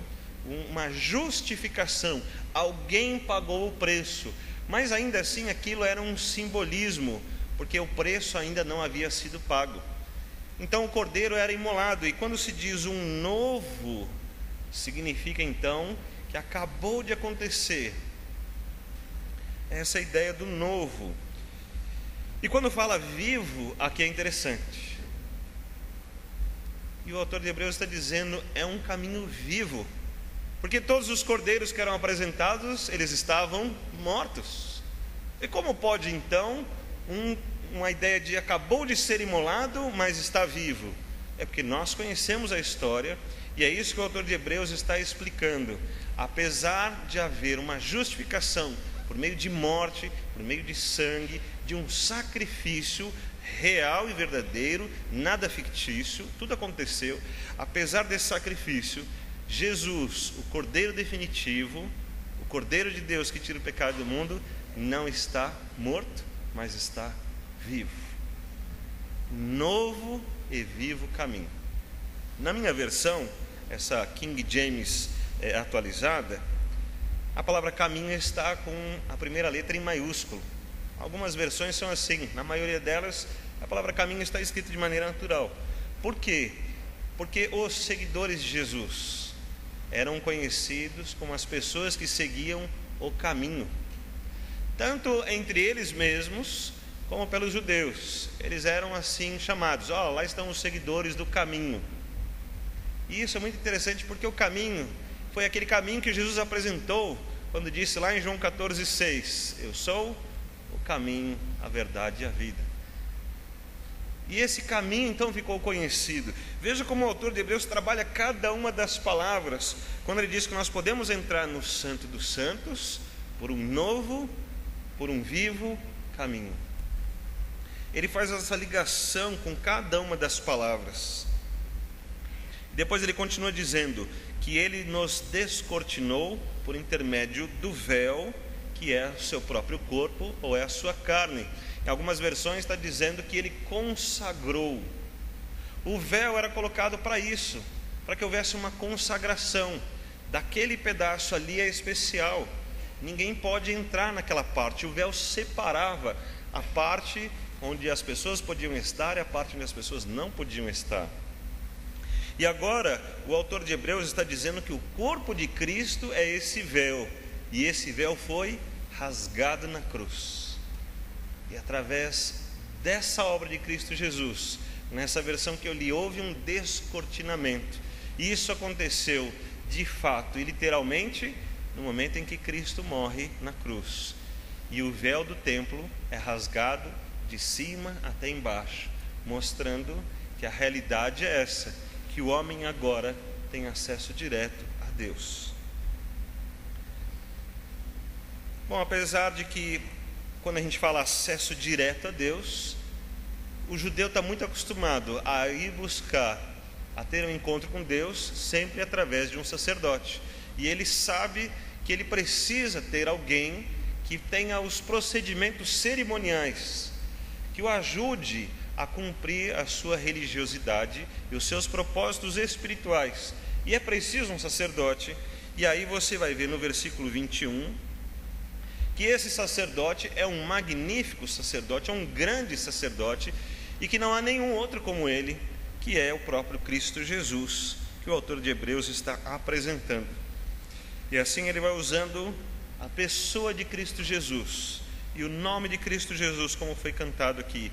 uma justificação, alguém pagou o preço, mas ainda assim aquilo era um simbolismo, porque o preço ainda não havia sido pago. Então o cordeiro era imolado, e quando se diz um novo, significa então que acabou de acontecer. Essa é a ideia do novo. E quando fala vivo, aqui é interessante. E o autor de Hebreus está dizendo: é um caminho vivo, porque todos os cordeiros que eram apresentados, eles estavam mortos. E como pode então uma ideia de acabou de ser imolado, mas está vivo? É porque nós conhecemos a história, e é isso que o autor de Hebreus está explicando. Apesar de haver uma justificação por meio de morte, por meio de sangue, de um sacrifício real e verdadeiro, nada fictício, tudo aconteceu. Apesar desse sacrifício, Jesus, o Cordeiro definitivo, o Cordeiro de Deus que tira o pecado do mundo, não está morto, mas está vivo. Novo e vivo caminho. Na minha versão, essa King James atualizada, a palavra caminho está com a primeira letra em maiúsculo. Algumas versões são assim, na maioria delas a palavra caminho está escrita de maneira natural. Por quê? Porque os seguidores de Jesus eram conhecidos como as pessoas que seguiam o caminho, tanto entre eles mesmos como pelos judeus. Eles eram assim chamados: lá estão os seguidores do caminho. E isso é muito interessante, porque o caminho foi aquele caminho que Jesus apresentou quando disse lá em João 14,6: eu sou o caminho, a verdade e a vida. E esse caminho então ficou conhecido. Veja como o autor de Hebreus trabalha cada uma das palavras, quando ele diz que nós podemos entrar no Santo dos Santos por um novo, por um vivo caminho. Ele faz essa ligação com cada uma das palavras. Depois ele continua dizendo que ele nos descortinou por intermédio do véu, que é o seu próprio corpo, ou é a sua carne. Em algumas versões está dizendo que ele consagrou. O véu era colocado para isso, para que houvesse uma consagração. Daquele pedaço ali é especial, ninguém pode entrar naquela parte. O véu separava a parte onde as pessoas podiam estar e a parte onde as pessoas não podiam estar. E agora o autor de Hebreus está dizendo que o corpo de Cristo é esse véu, e esse véu foi rasgado na cruz. E através dessa obra de Cristo Jesus, nessa versão que eu li, houve um descortinamento. E isso aconteceu de fato e literalmente no momento em que Cristo morre na cruz. E o véu do templo é rasgado de cima até embaixo, mostrando que a realidade é essa, que o homem agora tem acesso direto a Deus. Bom, apesar de que quando a gente fala acesso direto a Deus, o judeu está muito acostumado a ir buscar, a ter um encontro com Deus sempre através de um sacerdote. E ele sabe que ele precisa ter alguém que tenha os procedimentos cerimoniais, que o ajude a cumprir a sua religiosidade e os seus propósitos espirituais. E é preciso um sacerdote. E aí você vai ver no versículo 21 que esse sacerdote é um magnífico sacerdote, é um grande sacerdote, e que não há nenhum outro como ele, que é o próprio Cristo Jesus, que o autor de Hebreus está apresentando. E assim ele vai usando a pessoa de Cristo Jesus e o nome de Cristo Jesus, como foi cantado aqui,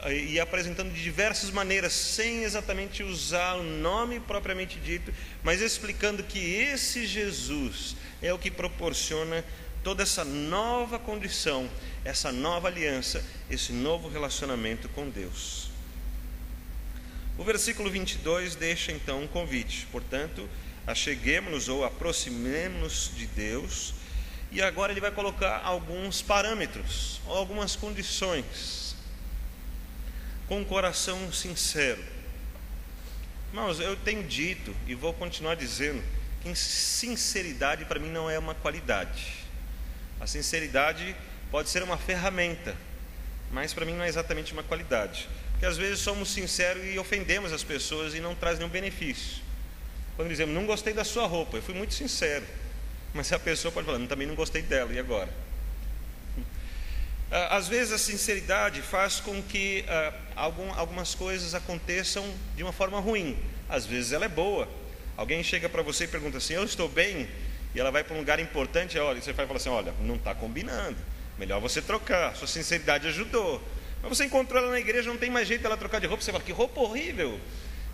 e apresentando de diversas maneiras, sem exatamente usar o nome propriamente dito, mas explicando que esse Jesus é o que proporciona toda essa nova condição, essa nova aliança, esse novo relacionamento com Deus. O versículo 22 deixa então um convite. Portanto, acheguemo-nos ou aproximemo-nos de Deus. E agora ele vai colocar alguns parâmetros, ou algumas condições, com um coração sincero. Irmãos, eu tenho dito e vou continuar dizendo que sinceridade para mim não é uma qualidade. A sinceridade pode ser uma ferramenta, mas para mim não é exatamente uma qualidade. Porque às vezes somos sinceros e ofendemos as pessoas e não traz nenhum benefício. Quando dizemos, não gostei da sua roupa, eu fui muito sincero. Mas a pessoa pode falar, também não gostei dela, e agora? Às vezes a sinceridade faz com que algumas coisas aconteçam de uma forma ruim. Às vezes ela é boa. Alguém chega para você e pergunta assim, eu estou bem? E ela vai para um lugar importante, olha, e você vai falar assim, olha, não está combinando, melhor você trocar, sua sinceridade ajudou. Mas você encontrou ela na igreja, não tem mais jeito dela trocar de roupa, você fala, que roupa horrível,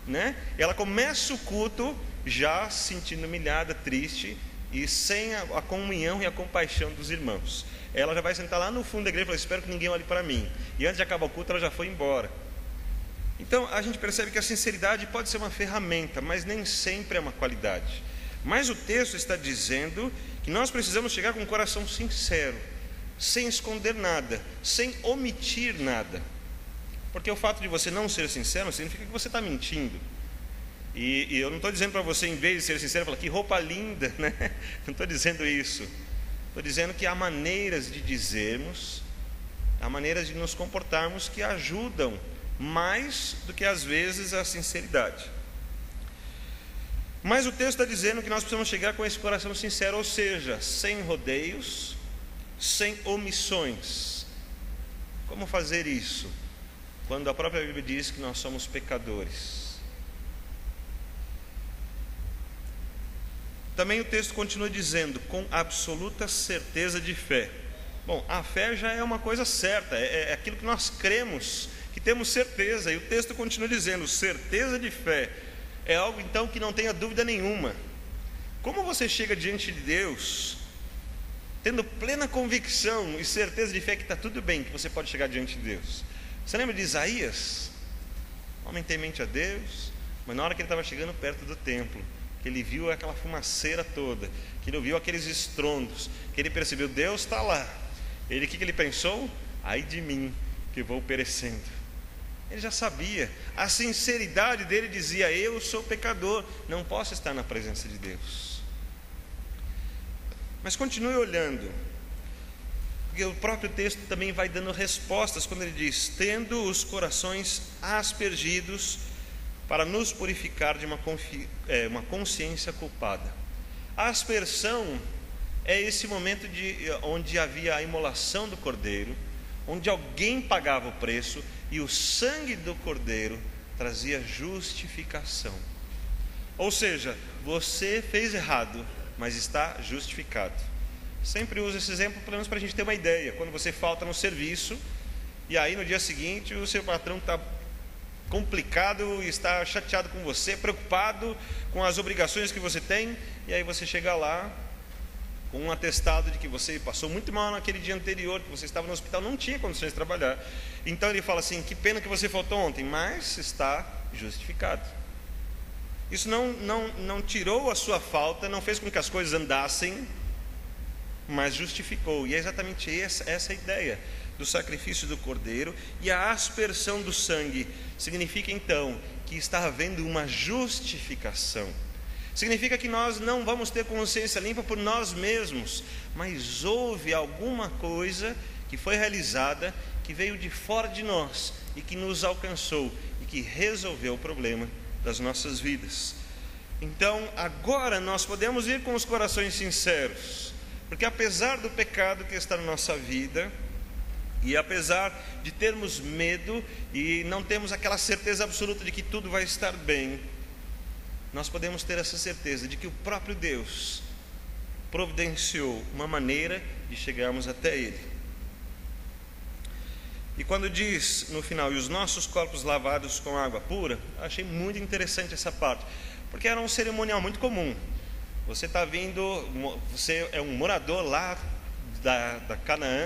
né? Ela começa o culto já se sentindo humilhada, triste, e sem a comunhão e a compaixão dos irmãos. Ela já vai sentar lá no fundo da igreja e falar, espero que ninguém olhe para mim. E antes de acabar o culto, ela já foi embora. Então, a gente percebe que a sinceridade pode ser uma ferramenta, mas nem sempre é uma qualidade. Mas o texto está dizendo que nós precisamos chegar com um coração sincero, sem esconder nada, sem omitir nada. Porque o fato de você não ser sincero significa que você está mentindo. E eu não estou dizendo para você, em vez de ser sincero, falar que roupa linda, né? Não estou dizendo isso. Estou dizendo que há maneiras de dizermos, há maneiras de nos comportarmos que ajudam mais do que às vezes a sinceridade. Mas o texto está dizendo que nós precisamos chegar com esse coração sincero, ou seja, sem rodeios, sem omissões. Como fazer isso? Quando a própria Bíblia diz que nós somos pecadores. Também o texto continua dizendo, com absoluta certeza de fé. Bom, a fé já é uma coisa certa, é aquilo que nós cremos, que temos certeza. E o texto continua dizendo, certeza de fé. É algo então que não tenha dúvida nenhuma. Como você chega diante de Deus, tendo plena convicção e certeza de fé que está tudo bem, que você pode chegar diante de Deus? Você lembra de Isaías? O homem temente a Deus, mas na hora que ele estava chegando perto do templo, que ele viu aquela fumaceira toda, que ele ouviu aqueles estrondos, que ele percebeu, Deus está lá. O que ele pensou? Ai de mim, que vou perecendo. Ele já sabia, a sinceridade dele dizia, eu sou pecador, não posso estar na presença de Deus. Mas continue olhando, porque o próprio texto também vai dando respostas, quando ele diz, tendo os corações aspergidos, para nos purificar de uma consciência culpada. A aspersão é esse momento onde havia a imolação do cordeiro, onde alguém pagava o preço, e o sangue do cordeiro trazia justificação. Ou seja, você fez errado, mas está justificado. Sempre uso esse exemplo pelo menos para a gente ter uma ideia. Quando você falta no serviço, e aí no dia seguinte o seu patrão está complicado e está chateado com você, preocupado com as obrigações que você tem, e aí você chega lá com um atestado de que você passou muito mal naquele dia anterior, que você estava no hospital, não tinha condições de trabalhar. Então ele fala assim, que pena que você faltou ontem, mas está justificado. Isso não tirou a sua falta, não fez com que as coisas andassem, mas justificou. E é exatamente essa a ideia do sacrifício do cordeiro. E a aspersão do sangue significa então que está havendo uma justificação. Significa que nós não vamos ter consciência limpa por nós mesmos, mas houve alguma coisa que foi realizada que veio de fora de nós e que nos alcançou e que resolveu o problema das nossas vidas. Então, agora nós podemos ir com os corações sinceros, porque apesar do pecado que está na nossa vida, e apesar de termos medo e não temos aquela certeza absoluta de que tudo vai estar bem, nós podemos ter essa certeza de que o próprio Deus providenciou uma maneira de chegarmos até Ele. E quando diz no final, e os nossos corpos lavados com água pura, eu achei muito interessante essa parte, porque era um cerimonial muito comum. Você está vindo, você é um morador lá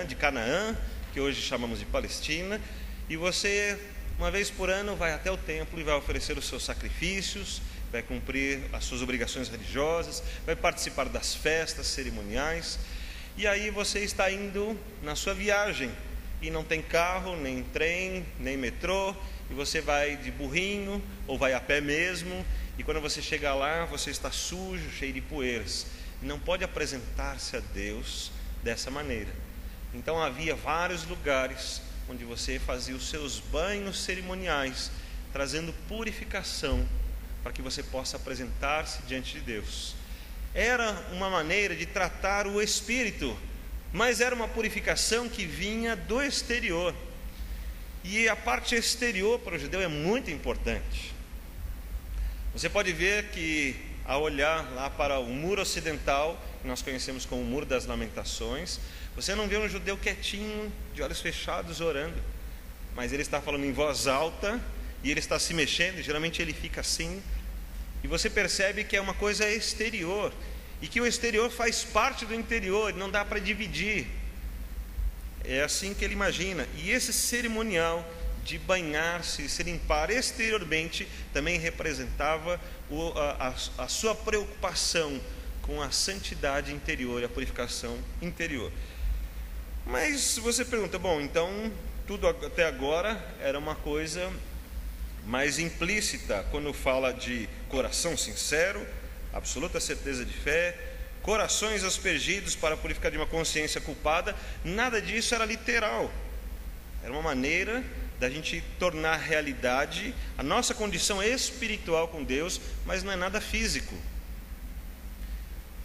de Canaã, que hoje chamamos de Palestina, e você, uma vez por ano, vai até o templo e vai oferecer os seus sacrifícios, vai cumprir as suas obrigações religiosas, vai participar das festas cerimoniais, e aí você está indo na sua viagem, e não tem carro, nem trem, nem metrô, e você vai de burrinho, ou vai a pé mesmo, e quando você chega lá, você está sujo, cheio de poeiras, e não pode apresentar-se a Deus dessa maneira. Então havia vários lugares onde você fazia os seus banhos cerimoniais, trazendo purificação para que você possa apresentar-se diante de Deus. Era uma maneira de tratar o espírito, mas era uma purificação que vinha do exterior. E a parte exterior para o judeu é muito importante. Você pode ver que ao olhar lá para o muro ocidental, que nós conhecemos como o Muro das Lamentações, você não vê um judeu quietinho, de olhos fechados, orando, mas ele está falando em voz alta, e ele está se mexendo, e geralmente ele fica assim, e você percebe que é uma coisa exterior, e que o exterior faz parte do interior, não dá para dividir. É assim que ele imagina. E esse cerimonial de banhar-se, se limpar exteriormente, também representava a sua preocupação com a santidade interior e a purificação interior. Mas você pergunta, bom, então tudo até agora era uma coisa mais implícita, quando fala de coração sincero, absoluta certeza de fé, corações aspergidos para purificar de uma consciência culpada, nada disso era literal, era uma maneira da gente tornar realidade a nossa condição espiritual com Deus, mas não é nada físico.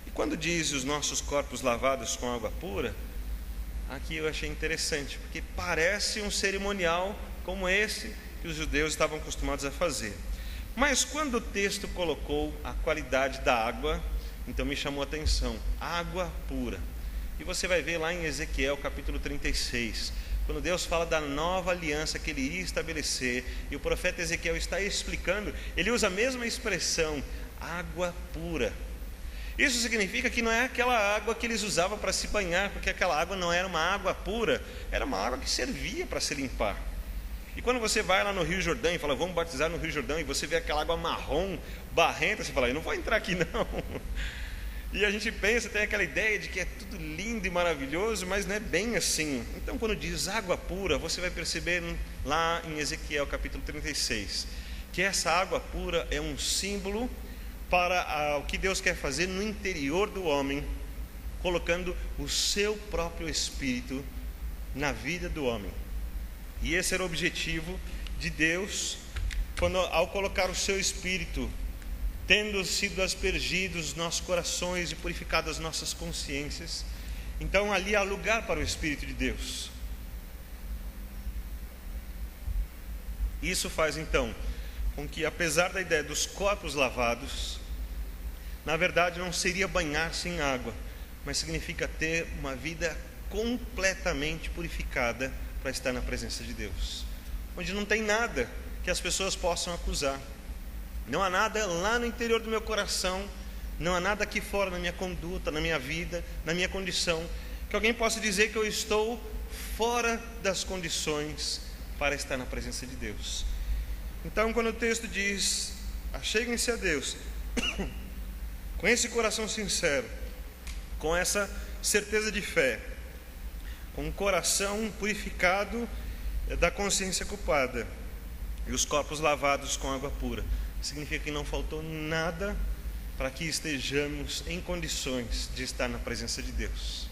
E quando diz os nossos corpos lavados com água pura, aqui eu achei interessante, porque parece um cerimonial como esse que os judeus estavam acostumados a fazer. Mas quando o texto colocou a qualidade da água, então me chamou a atenção, água pura. E você vai ver lá em Ezequiel capítulo 36, quando Deus fala da nova aliança que Ele iria estabelecer, e o profeta Ezequiel está explicando, ele usa a mesma expressão, água pura. Isso significa que não é aquela água que eles usavam para se banhar, porque aquela água não era uma água pura, era uma água que servia para se limpar. E quando você vai lá no Rio Jordão e fala, vamos batizar no Rio Jordão, e você vê aquela água marrom, barrenta, você fala, eu não vou entrar aqui não. E a gente pensa, tem aquela ideia de que é tudo lindo e maravilhoso, mas não é bem assim. Então quando diz água pura, você vai perceber lá em Ezequiel capítulo 36, que essa água pura é um símbolo para o que Deus quer fazer no interior do homem, colocando o seu próprio espírito na vida do homem. E esse era o objetivo de Deus, ao colocar o seu espírito, tendo sido aspergidos os nossos corações e purificadas as nossas consciências, então ali há lugar para o Espírito de Deus. Isso faz então com que, apesar da ideia dos corpos lavados, na verdade não seria banhar-se em água, mas significa ter uma vida completamente purificada para estar na presença de Deus, onde não tem nada que as pessoas possam acusar, não há nada lá no interior do meu coração, não há nada aqui fora na minha conduta, na minha vida, na minha condição, que alguém possa dizer que eu estou fora das condições para estar na presença de Deus. Então, quando o texto diz, acheguem-se a Deus, com esse coração sincero, com essa certeza de fé, com um coração purificado da consciência culpada, e os corpos lavados com água pura, significa que não faltou nada para que estejamos em condições de estar na presença de Deus.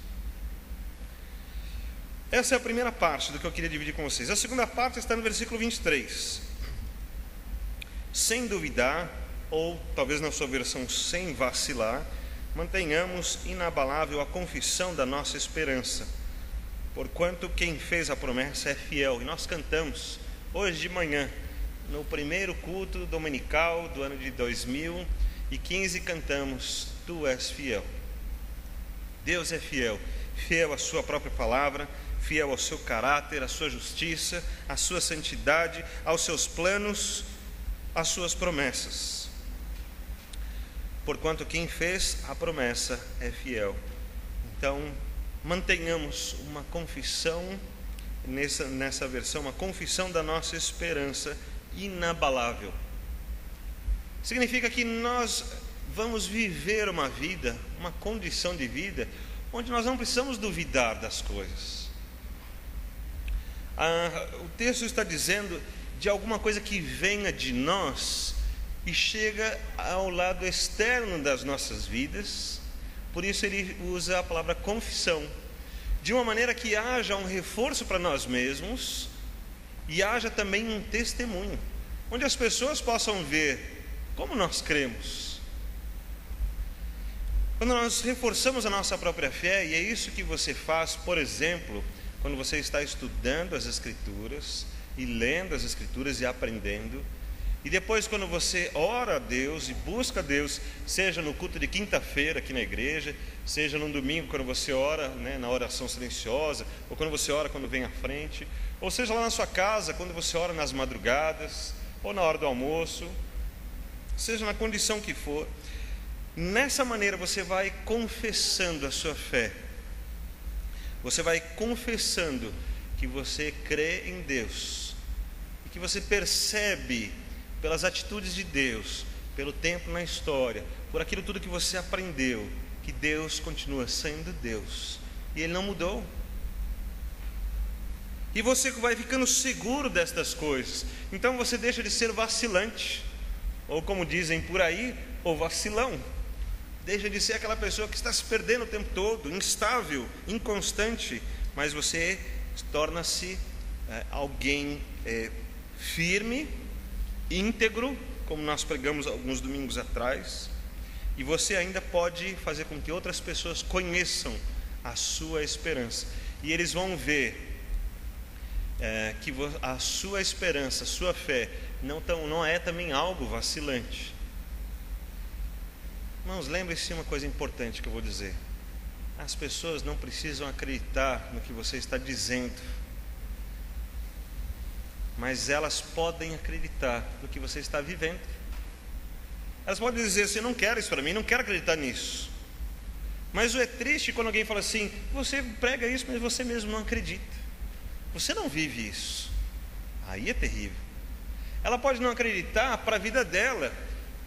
Essa é a primeira parte do que eu queria dividir com vocês. A segunda parte está no versículo 23. Sem duvidar, ou talvez na sua versão sem vacilar, mantenhamos inabalável a confissão da nossa esperança, porquanto quem fez a promessa é fiel. E nós cantamos hoje de manhã, no primeiro culto dominical do ano de 2015, cantamos: Tu és fiel. Deus é fiel, fiel à sua própria palavra, fiel ao seu caráter, à sua justiça, à sua santidade, aos seus planos, às suas promessas. Porquanto quem fez a promessa é fiel. Então, mantenhamos uma confissão, nessa versão, uma confissão da nossa esperança inabalável. Significa que nós vamos viver uma vida, uma condição de vida, onde nós não precisamos duvidar das coisas. O texto está dizendo de alguma coisa que venha de nós e chega ao lado externo das nossas vidas. Por isso ele usa a palavra confissão, de uma maneira que haja um reforço para nós mesmos e haja também um testemunho, onde as pessoas possam ver como nós cremos. Quando nós reforçamos a nossa própria fé, e é isso que você faz, por exemplo, quando você está estudando as Escrituras e lendo as Escrituras e aprendendo, e depois quando você ora a Deus e busca a Deus, seja no culto de quinta-feira aqui na igreja, seja no domingo quando você ora, na oração silenciosa, ou quando você ora quando vem à frente, ou seja lá na sua casa, quando você ora nas madrugadas, ou na hora do almoço, seja na condição que for, nessa maneira você vai confessando a sua fé. Você vai confessando que você crê em Deus e que você percebe pelas atitudes de Deus, pelo tempo na história, por aquilo tudo que você aprendeu, que Deus continua sendo Deus e Ele não mudou. E você vai ficando seguro destas coisas. Então você deixa de ser vacilante, ou como dizem por aí, o vacilão. Deixa de ser aquela pessoa que está se perdendo o tempo todo, instável, inconstante, mas você torna-se alguém firme, íntegro, como nós pregamos alguns domingos atrás, e você ainda pode fazer com que outras pessoas conheçam a sua esperança, e eles vão ver que a sua esperança, a sua fé não é também algo vacilante. Irmãos, lembre-se de uma coisa importante que eu vou dizer: as pessoas não precisam acreditar no que você está dizendo, mas elas podem acreditar no que você está vivendo. Elas podem dizer assim: eu não quero isso para mim, não quero acreditar nisso. Mas é triste quando alguém fala assim: você prega isso, mas você mesmo não acredita, você não vive isso. Aí é terrível. Ela pode não acreditar para a vida dela,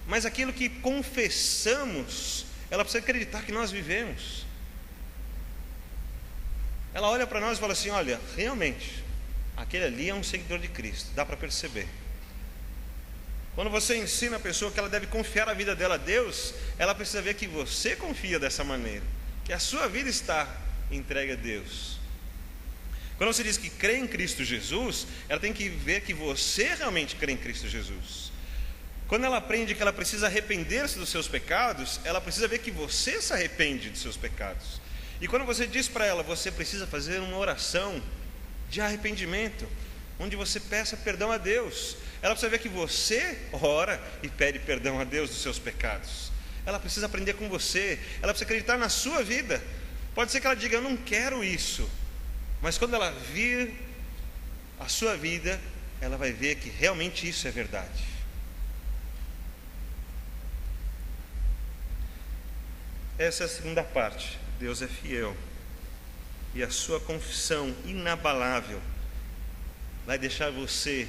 mas aquilo que confessamos, ela precisa acreditar que nós vivemos. Ela olha para nós e fala assim: olha, realmente, aquele ali é um seguidor de Cristo, dá para perceber. Quando você ensina a pessoa que ela deve confiar a vida dela a Deus, ela precisa ver que você confia dessa maneira, que a sua vida está entregue a Deus. Quando você diz que crê em Cristo Jesus, ela tem que ver que você realmente crê em Cristo Jesus. Quando ela aprende que ela precisa arrepender-se dos seus pecados, ela precisa ver que você se arrepende dos seus pecados. E quando você diz para ela: você precisa fazer uma oração de arrependimento, onde você peça perdão a Deus, ela precisa ver que você ora e pede perdão a Deus dos seus pecados. Ela precisa aprender com você, ela precisa acreditar na sua vida. Pode ser que ela diga: eu não quero isso, mas quando ela vir a sua vida, ela vai ver que realmente isso é verdade. Essa é a segunda parte. Deus é fiel, e a sua confissão inabalável vai deixar você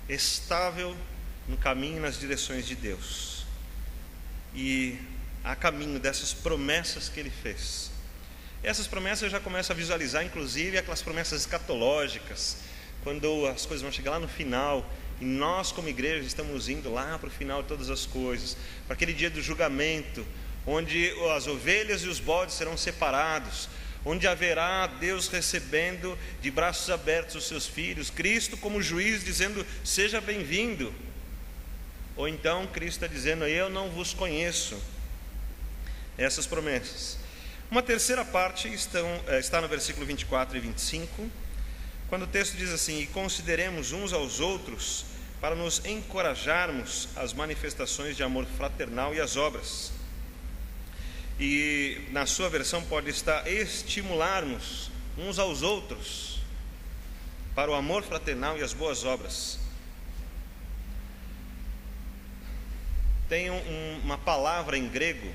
estável no caminho e nas direções de Deus, e a caminho dessas promessas que Ele fez. Essas promessas eu já começo a visualizar, inclusive aquelas promessas escatológicas, quando as coisas vão chegar lá no final, e nós como igreja estamos indo lá para o final de todas as coisas, para aquele dia do julgamento, onde as ovelhas e os bodes serão separados, onde haverá Deus recebendo de braços abertos os seus filhos, Cristo como juiz dizendo: seja bem-vindo. Ou então Cristo está dizendo: eu não vos conheço. Essas promessas. Uma terceira parte está no versículo 24 e 25, quando o texto diz assim: e consideremos uns aos outros para nos encorajarmos às manifestações de amor fraternal e às obras. E na sua versão pode estar: estimularmos uns aos outros para o amor fraternal e as boas obras. Tem uma palavra em grego,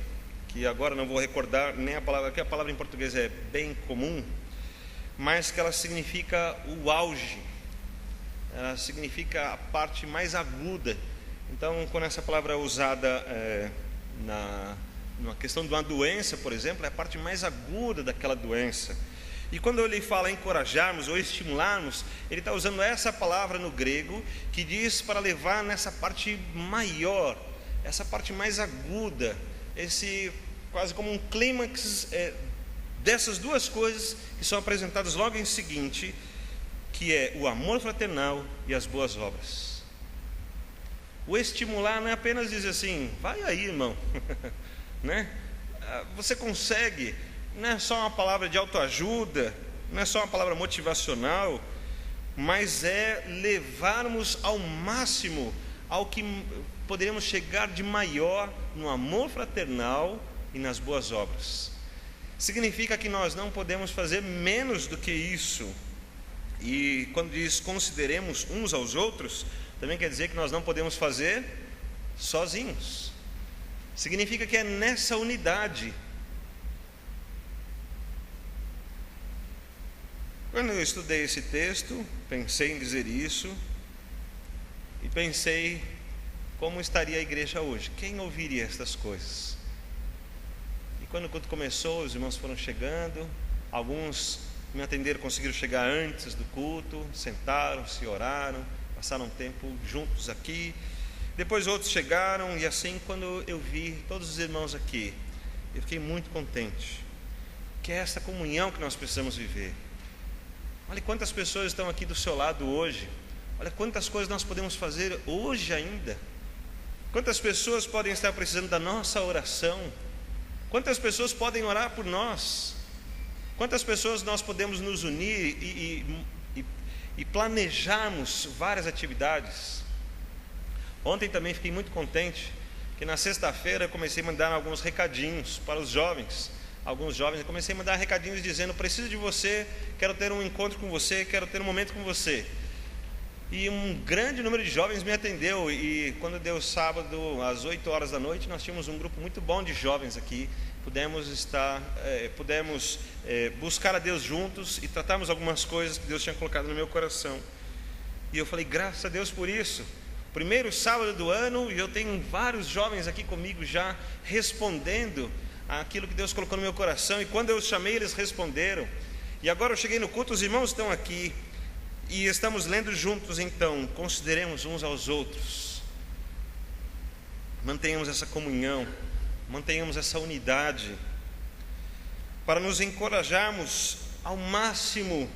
que agora não vou recordar nem a palavra, que a palavra em português é bem comum, mas que ela significa o auge, ela significa a parte mais aguda. Então, quando essa palavra é usada numa questão de uma doença, por exemplo, é a parte mais aguda daquela doença. E quando ele fala encorajarmos ou estimularmos, ele está usando essa palavra no grego, que diz para levar nessa parte maior, essa parte mais aguda, esse quase como um clímax dessas duas coisas que são apresentadas logo em seguinte, que é o amor fraternal e as boas obras. O estimular não é apenas dizer assim: vai aí, irmão, né? Você consegue. Não é só uma palavra de autoajuda, não é só uma palavra motivacional, mas é levarmos ao máximo ao que poderíamos chegar de maior no amor fraternal e nas boas obras. Significa que nós não podemos fazer menos do que isso. E quando diz consideremos uns aos outros, também quer dizer que nós não podemos fazer sozinhos. Significa que é nessa unidade. Quando eu estudei esse texto, pensei em dizer isso, e pensei como estaria a igreja hoje, quem ouviria estas coisas? E quando o culto começou, os irmãos foram chegando, alguns me atenderam, conseguiram chegar antes do culto, sentaram-se, oraram, passaram um tempo juntos aqui. Depois outros chegaram, e assim, quando eu vi todos os irmãos aqui, eu fiquei muito contente, que é essa comunhão que nós precisamos viver. Olha quantas pessoas estão aqui do seu lado hoje, olha quantas coisas nós podemos fazer hoje ainda, quantas pessoas podem estar precisando da nossa oração, quantas pessoas podem orar por nós, quantas pessoas nós podemos nos unir e planejarmos várias atividades. Ontem também fiquei muito contente, que na sexta-feira eu comecei a mandar alguns recadinhos para os jovens. Alguns jovens, eu comecei a mandar recadinhos dizendo: preciso de você, quero ter um encontro com você, quero ter um momento com você. E um grande número de jovens me atendeu, e quando deu sábado às 8 horas da noite, nós tínhamos um grupo muito bom de jovens aqui. Pudemos buscar a Deus juntos e tratarmos algumas coisas que Deus tinha colocado no meu coração. E eu falei: graças a Deus por isso. Primeiro sábado do ano, e eu tenho vários jovens aqui comigo já respondendo aquilo que Deus colocou no meu coração. E quando eu chamei, eles responderam. E agora eu cheguei no culto, os irmãos estão aqui e estamos lendo juntos. Então, consideremos uns aos outros, mantenhamos essa comunhão, mantenhamos essa unidade, para nos encorajarmos ao máximo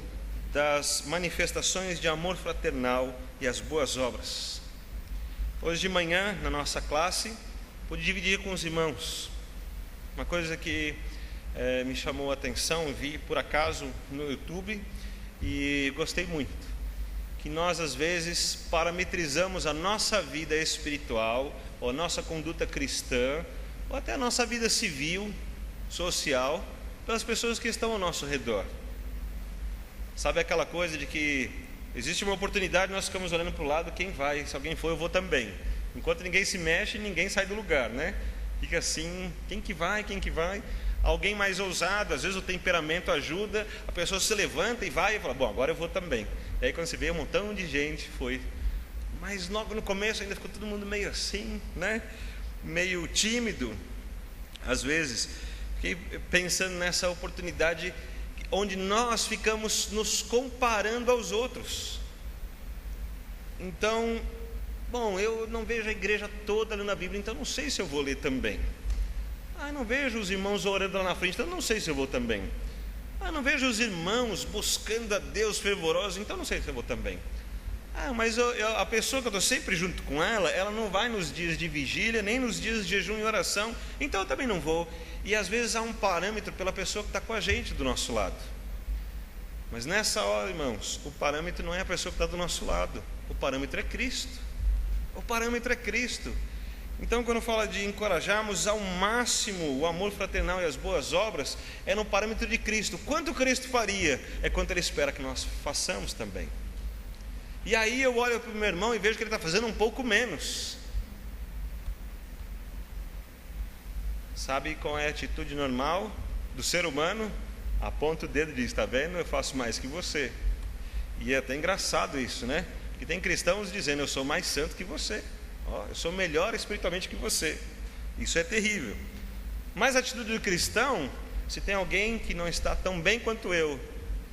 das manifestações de amor fraternal e as boas obras. Hoje de manhã, na nossa classe, pude dividir com os irmãos uma coisa que me chamou a atenção, vi por acaso no YouTube e gostei muito. Que nós às vezes parametrizamos a nossa vida espiritual, ou a nossa conduta cristã, ou até a nossa vida civil, social, pelas pessoas que estão ao nosso redor. Sabe aquela coisa de que existe uma oportunidade, nós ficamos olhando para o lado, quem vai? Se alguém for, eu vou também. Enquanto ninguém se mexe, ninguém sai do lugar, né? Fica assim, quem que vai? Alguém mais ousado, às vezes o temperamento ajuda, a pessoa se levanta e vai e fala: bom, agora eu vou também. E aí quando você vê, um montão de gente foi. Mas logo no começo ainda ficou todo mundo meio assim, né? Meio tímido. Às vezes, fiquei pensando nessa oportunidade onde nós ficamos nos comparando aos outros. Então, bom, eu não vejo a igreja toda lendo a Bíblia, então não sei se eu vou ler também. Não vejo os irmãos orando lá na frente, então não sei se eu vou também. Não vejo os irmãos buscando a Deus fervorosos, então não sei se eu vou também. Mas a pessoa que eu estou sempre junto com ela não vai nos dias de vigília, nem nos dias de jejum e oração, então eu também não vou. E às vezes há um parâmetro pela pessoa que está com a gente do nosso lado. Mas nessa hora, irmãos, o parâmetro não é a pessoa que está do nosso lado, o parâmetro é Cristo. O parâmetro é Cristo. Então, quando fala de encorajarmos ao máximo o amor fraternal e as boas obras, é no parâmetro de Cristo. Quanto Cristo faria é quanto Ele espera que nós façamos também. E aí eu olho para o meu irmão e vejo que ele está fazendo um pouco menos. Sabe qual é a atitude normal do ser humano? Aponta o dedo e diz: está vendo, eu faço mais que você. E é até engraçado isso, né? Porque tem cristãos dizendo: eu sou mais santo que você, eu sou melhor espiritualmente que você. Isso é terrível. Mas a atitude do cristão, se tem alguém que não está tão bem quanto eu,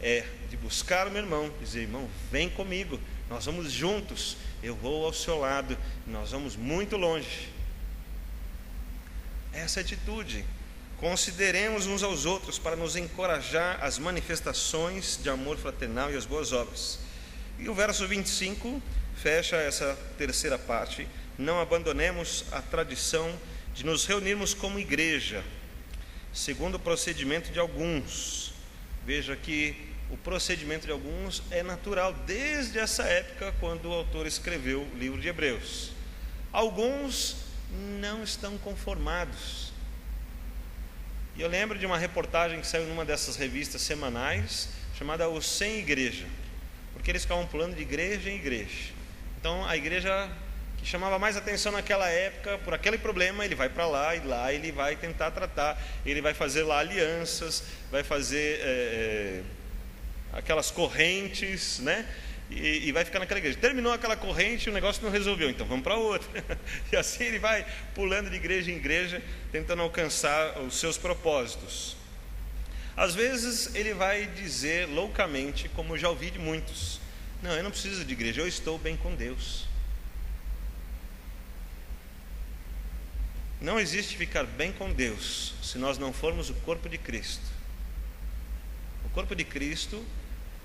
é de buscar o meu irmão, dizer: irmão, vem comigo, nós vamos juntos, eu vou ao seu lado, nós vamos muito longe. Essa atitude. Consideremos uns aos outros para nos encorajar às manifestações de amor fraternal e às boas obras. E o verso 25 fecha essa terceira parte: não abandonemos a tradição de nos reunirmos como igreja, segundo o procedimento de alguns. Veja que o procedimento de alguns é natural desde essa época, quando o autor escreveu o livro de Hebreus. Alguns não estão conformados. E eu lembro de uma reportagem que saiu numa dessas revistas semanais, chamada O Sem Igreja, porque eles ficavam pulando de igreja em igreja. Então a igreja que chamava mais atenção naquela época, por aquele problema, ele vai para lá, e lá ele vai tentar tratar, ele vai fazer lá alianças, vai fazer aquelas correntes, né? E vai ficar naquela igreja. Terminou aquela corrente, o negócio não resolveu, então vamos para outra. E assim ele vai pulando de igreja em igreja, tentando alcançar os seus propósitos. Às vezes ele vai dizer loucamente, como eu já ouvi de muitos: não, eu não preciso de igreja, eu estou bem com Deus. Não existe ficar bem com Deus se nós não formos o corpo de Cristo. O corpo de Cristo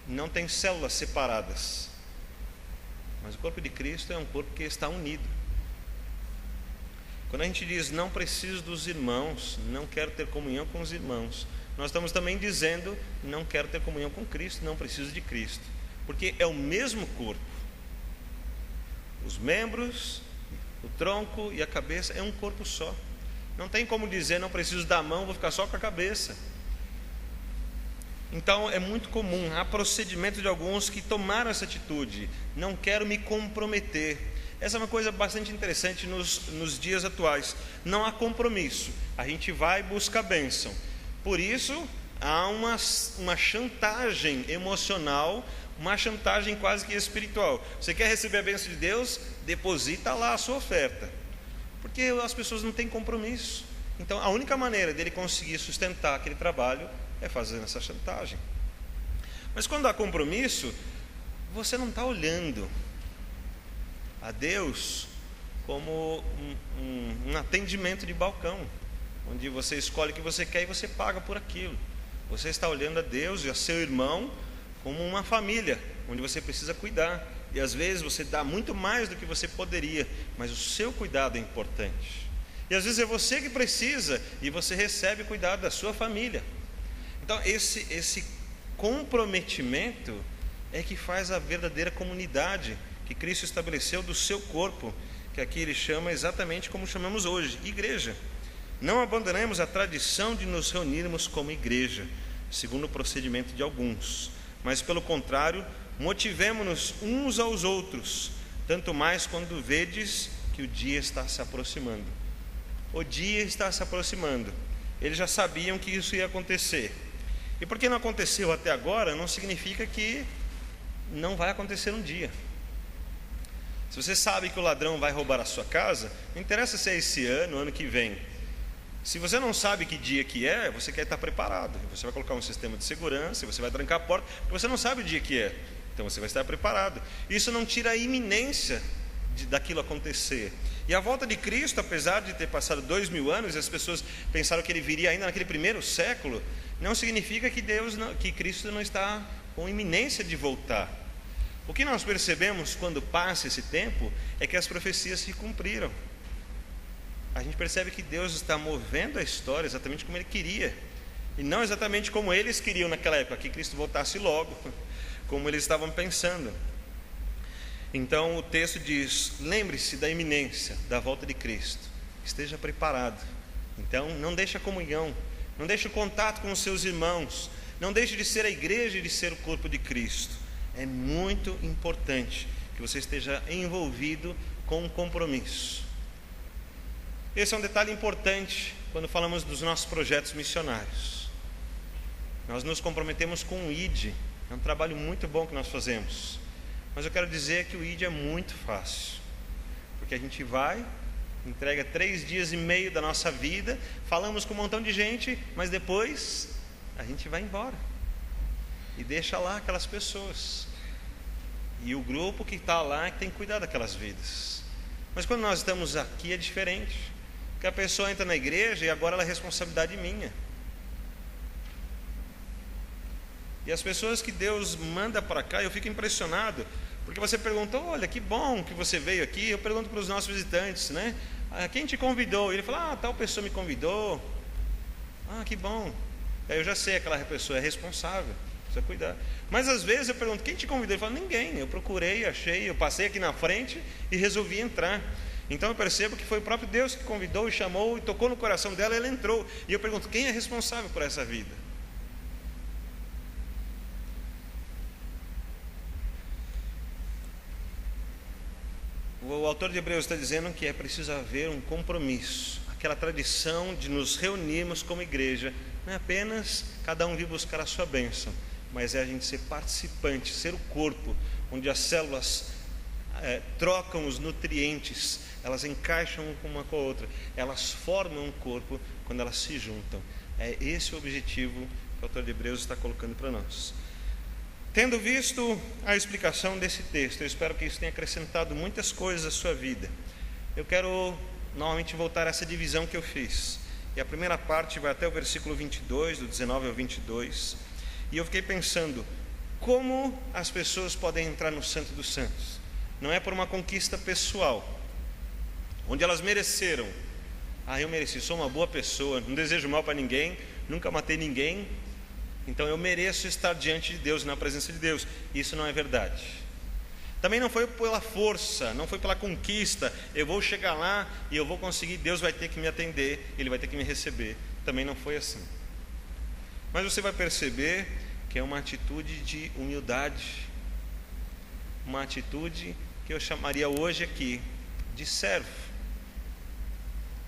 não tem células separadas, mas o corpo de Cristo é um corpo que está unido. Quando a gente diz não preciso dos irmãos, não quero ter comunhão com os irmãos, nós estamos também dizendo não quero ter comunhão com Cristo, não preciso de Cristo, porque é o mesmo corpo. Os membros, o tronco e a cabeça é um corpo só. Não tem como dizer não preciso da mão, vou ficar só com a cabeça. Então é muito comum, há procedimento de alguns que tomaram essa atitude: não quero me comprometer. Essa é uma coisa bastante interessante nos dias atuais. Não há compromisso, a gente vai e busca a bênção. Por isso há uma chantagem emocional, uma chantagem quase que espiritual. Você quer receber a bênção de Deus? Deposita lá a sua oferta, porque as pessoas não têm compromisso. Então a única maneira dele conseguir sustentar aquele trabalho é fazendo essa chantagem. Mas quando há compromisso, você não está olhando a Deus como um atendimento de balcão, onde você escolhe o que você quer e você paga por aquilo. Você está olhando a Deus e a seu irmão como uma família, onde você precisa cuidar. E às vezes você dá muito mais do que você poderia, mas o seu cuidado é importante. E às vezes é você que precisa e você recebe cuidado da sua família. Então esse comprometimento é que faz a verdadeira comunidade que Cristo estabeleceu do seu corpo, que aqui ele chama exatamente como chamamos hoje, igreja. Não abandonemos a tradição de nos reunirmos como igreja, segundo o procedimento de alguns, mas pelo contrário, motivemo-nos uns aos outros, tanto mais quando vedes que o dia está se aproximando. O dia está se aproximando. Eles já sabiam que isso ia acontecer. E porque não aconteceu até agora, não significa que não vai acontecer um dia. Se você sabe que o ladrão vai roubar a sua casa, não interessa se é esse ano, ano que vem. Se você não sabe que dia que é, você quer estar preparado. Você vai colocar um sistema de segurança, você vai trancar a porta, porque você não sabe o dia que é. Então você vai estar preparado. Isso não tira a iminência daquilo acontecer. E a volta de Cristo, apesar de ter passado 2000 anos, e as pessoas pensaram que ele viria ainda naquele primeiro século, não significa que Cristo não está com iminência de voltar. O que nós percebemos quando passa esse tempo é que as profecias se cumpriram. A gente percebe que Deus está movendo a história exatamente como Ele queria, e não exatamente como eles queriam naquela época, que Cristo voltasse logo, como eles estavam pensando. Então o texto diz: lembre-se da iminência da volta de Cristo, esteja preparado. Então não deixe a comunhão, não deixe o contato com os seus irmãos, não deixe de ser a igreja e de ser o corpo de Cristo. É muito importante que você esteja envolvido com um compromisso. Esse é um detalhe importante quando falamos dos nossos projetos missionários. Nós nos comprometemos com o ID, é um trabalho muito bom que nós fazemos. Mas eu quero dizer que o ID é muito fácil, porque a gente vai, entrega 3 dias e meio da nossa vida, falamos com um montão de gente, mas depois a gente vai embora e deixa lá aquelas pessoas, e o grupo que está lá é que tem que cuidar daquelas vidas. Mas quando nós estamos aqui é diferente, porque a pessoa entra na igreja e agora ela é responsabilidade minha. E as pessoas que Deus manda para cá, eu fico impressionado, porque você pergunta: olha, que bom que você veio aqui. Eu pergunto para os nossos visitantes, né? Quem te convidou? E ele fala: tal pessoa me convidou. Que bom. Aí eu já sei, aquela pessoa é responsável, precisa cuidar. Mas às vezes eu pergunto: quem te convidou? Ele fala: ninguém, eu procurei, achei, eu passei aqui na frente e resolvi entrar. Então eu percebo que foi o próprio Deus que convidou e chamou e tocou no coração dela, e ela entrou. E eu pergunto: quem é responsável por essa vida? O autor de Hebreus está dizendo que é preciso haver um compromisso, aquela tradição de nos reunirmos como igreja. Não é apenas cada um vir buscar a sua bênção, mas é a gente ser participante, ser o corpo, onde as células trocam os nutrientes, elas encaixam uma com a outra, elas formam um corpo quando elas se juntam. É esse o objetivo que o autor de Hebreus está colocando para nós. Tendo visto a explicação desse texto, eu espero que isso tenha acrescentado muitas coisas à sua vida. Eu quero novamente voltar a essa divisão que eu fiz. E a primeira parte vai até o versículo 22, do 19 ao 22. E eu fiquei pensando, como as pessoas podem entrar no Santo dos Santos? Não é por uma conquista pessoal, onde elas mereceram. Eu mereci, sou uma boa pessoa, não desejo mal para ninguém, nunca matei ninguém, então eu mereço estar diante de Deus, na presença de Deus. Isso não é verdade. Também não foi pela força, não foi pela conquista, eu vou chegar lá e eu vou conseguir, Deus vai ter que me atender, Ele vai ter que me receber. Também não foi assim. Mas você vai perceber que é uma atitude de humildade, uma atitude que eu chamaria hoje aqui de servo.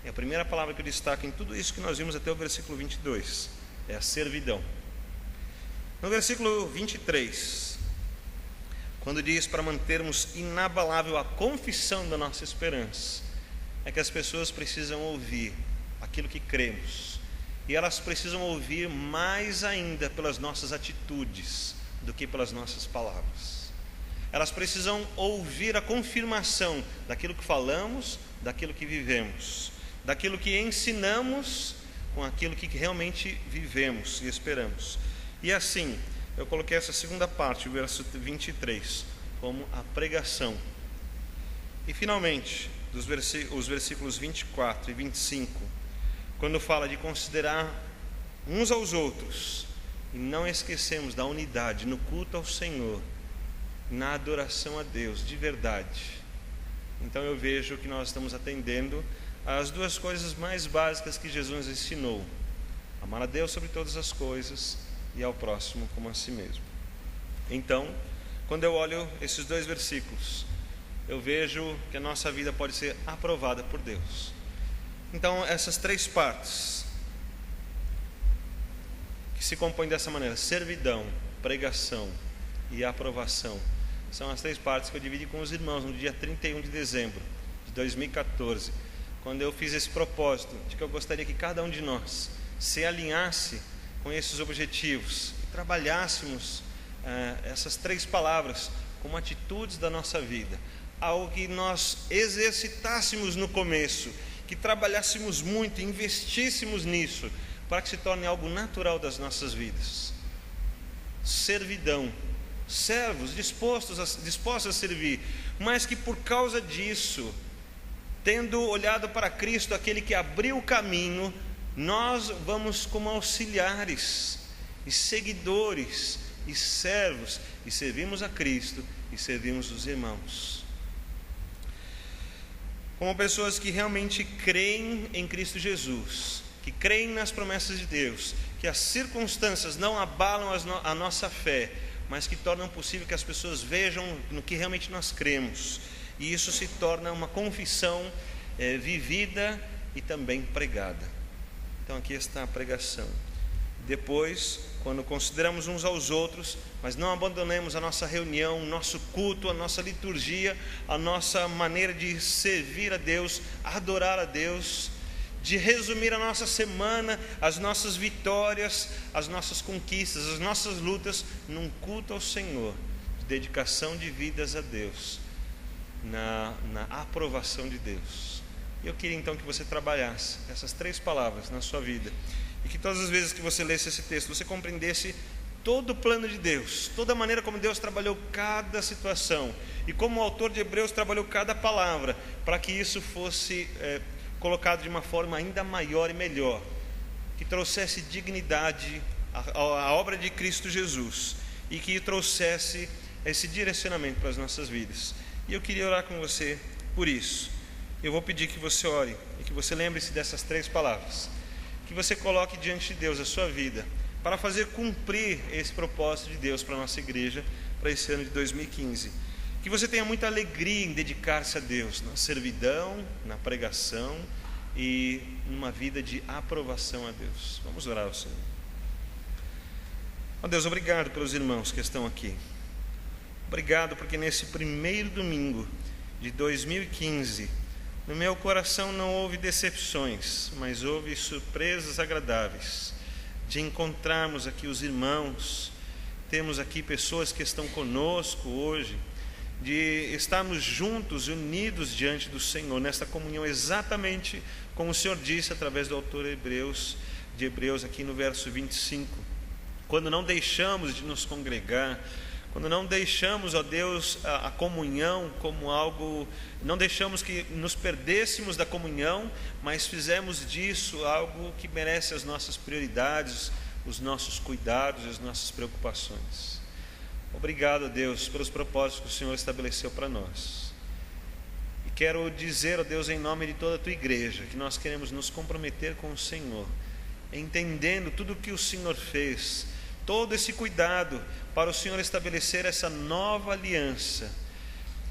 E a primeira palavra que eu destaco em tudo isso que nós vimos até o versículo 22 é a servidão. No versículo 23, quando diz para mantermos inabalável a confissão da nossa esperança, é que as pessoas precisam ouvir aquilo que cremos, e elas precisam ouvir mais ainda pelas nossas atitudes do que pelas nossas palavras. Elas precisam ouvir a confirmação daquilo que falamos, daquilo que vivemos, daquilo que ensinamos com aquilo que realmente vivemos e esperamos. E assim, eu coloquei essa segunda parte, o verso 23, como a pregação. E finalmente, os versículos 24 e 25, quando fala de considerar uns aos outros, e não esquecemos da unidade no culto ao Senhor, na adoração a Deus, de verdade. Então eu vejo que nós estamos atendendo às duas coisas mais básicas que Jesus ensinou: amar a Deus sobre todas as coisas e ao próximo como a si mesmo. Então, quando eu olho esses dois versículos, eu vejo que a nossa vida pode ser aprovada por Deus. Então, essas três partes que se compõem dessa maneira: servidão, pregação e aprovação, são as três partes que eu dividi com os irmãos no dia 31 de dezembro de 2014, quando eu fiz esse propósito de que eu gostaria que cada um de nós se alinhasse com esses objetivos e trabalhássemos essas três palavras como atitudes da nossa vida: algo que nós exercitássemos no começo, que trabalhássemos muito, investíssemos nisso, para que se torne algo natural das nossas vidas. Servidão, servos dispostos a servir, mas que por causa disso, tendo olhado para Cristo, aquele que abriu o caminho, nós vamos como auxiliares e seguidores e servos, e servimos a Cristo e servimos os irmãos, como pessoas que realmente creem em Cristo Jesus, que creem nas promessas de Deus, que as circunstâncias não abalam a nossa fé, mas que tornam possível que as pessoas vejam no que realmente nós cremos, e isso se torna uma confissão vivida e também pregada. Então aqui está a pregação. Depois, quando consideramos uns aos outros, mas não abandonemos a nossa reunião, o nosso culto, a nossa liturgia, a nossa maneira de servir a Deus, adorar a Deus, de resumir a nossa semana, as nossas vitórias, as nossas conquistas, as nossas lutas, num culto ao Senhor, de dedicação de vidas a Deus, na aprovação de Deus. Eu queria então que você trabalhasse essas 3 palavras na sua vida, e que todas as vezes que você lesse esse texto, você compreendesse todo o plano de Deus, toda a maneira como Deus trabalhou cada situação, e como o autor de Hebreus trabalhou cada palavra, para que isso fosse colocado de uma forma ainda maior e melhor, que trouxesse dignidade à obra de Cristo Jesus, e que trouxesse esse direcionamento para as nossas vidas. E eu queria orar com você por isso. Eu vou pedir que você ore e que você lembre-se dessas 3 palavras, que você coloque diante de Deus a sua vida, para fazer cumprir esse propósito de Deus para a nossa igreja, para esse ano de 2015. Que você tenha muita alegria em dedicar-se a Deus, na servidão, na pregação e numa vida de aprovação a Deus. Vamos orar ao Senhor. Ó Deus, obrigado pelos irmãos que estão aqui. Obrigado porque nesse primeiro domingo de 2015, no meu coração não houve decepções, mas houve surpresas agradáveis, de encontrarmos aqui os irmãos, temos aqui pessoas que estão conosco hoje, de estarmos juntos, unidos diante do Senhor, nesta comunhão, exatamente como o Senhor disse através do autor de Hebreus aqui no verso 25, quando não deixamos de nos congregar, quando não deixamos, ó Deus, a comunhão como algo, não deixamos que nos perdêssemos da comunhão, mas fizemos disso algo que merece as nossas prioridades, os nossos cuidados, as nossas preocupações. Obrigado, Deus, pelos propósitos que o Senhor estabeleceu para nós. E quero dizer, ó Deus, em nome de toda a Tua igreja, que nós queremos nos comprometer com o Senhor, entendendo tudo o que o Senhor fez, todo esse cuidado para o Senhor estabelecer essa nova aliança.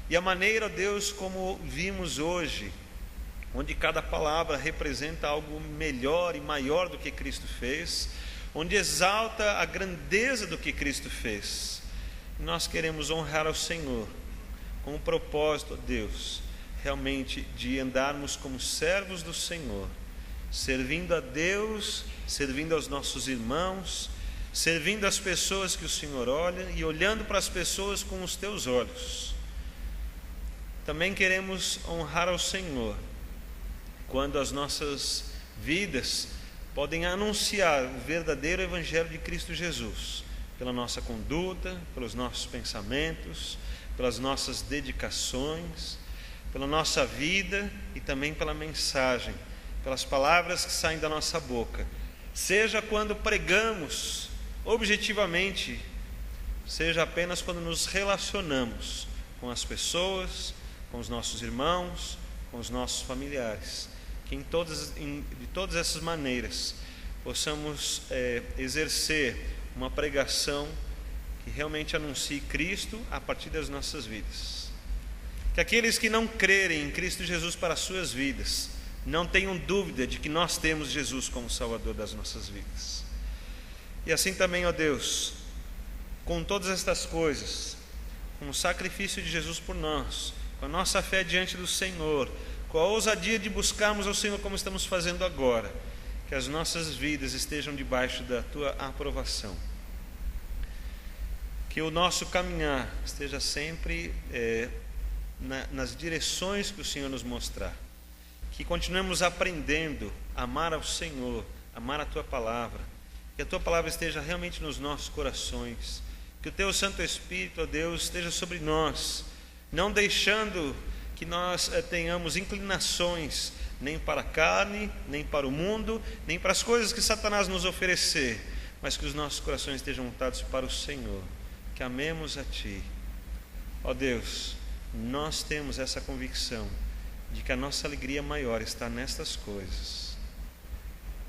E a maneira, ó Deus, como vimos hoje, onde cada palavra representa algo melhor e maior do que Cristo fez, onde exalta a grandeza do que Cristo fez. Nós queremos honrar ao Senhor com o propósito, ó Deus, realmente de andarmos como servos do Senhor, servindo a Deus, servindo aos nossos irmãos, servindo as pessoas que o Senhor olha e olhando para as pessoas com os teus olhos. Também queremos honrar ao Senhor quando as nossas vidas podem anunciar o verdadeiro Evangelho de Cristo Jesus, pela nossa conduta, pelos nossos pensamentos, pelas nossas dedicações, pela nossa vida e também pela mensagem, pelas palavras que saem da nossa boca, seja quando pregamos objetivamente, seja apenas quando nos relacionamos com as pessoas, com os nossos irmãos, com os nossos familiares, que de todas essas maneiras possamos exercer uma pregação que realmente anuncie Cristo a partir das nossas vidas. Que aqueles que não crerem em Cristo Jesus para as suas vidas não tenham dúvida de que nós temos Jesus como Salvador das nossas vidas. E assim também, ó Deus, com todas estas coisas, com o sacrifício de Jesus por nós, com a nossa fé diante do Senhor, com a ousadia de buscarmos ao Senhor como estamos fazendo agora, que as nossas vidas estejam debaixo da Tua aprovação, que o nosso caminhar esteja sempre nas direções que o Senhor nos mostrar. Que continuemos aprendendo a amar ao Senhor, amar a Tua palavra. Que a Tua palavra esteja realmente nos nossos corações. Que o Teu Santo Espírito, ó Deus, esteja sobre nós, não deixando que nós tenhamos inclinações nem para a carne, nem para o mundo, nem para as coisas que Satanás nos oferecer, mas que os nossos corações estejam voltados para o Senhor, que amemos a Ti. Ó Deus, nós temos essa convicção de que a nossa alegria maior está nestas coisas.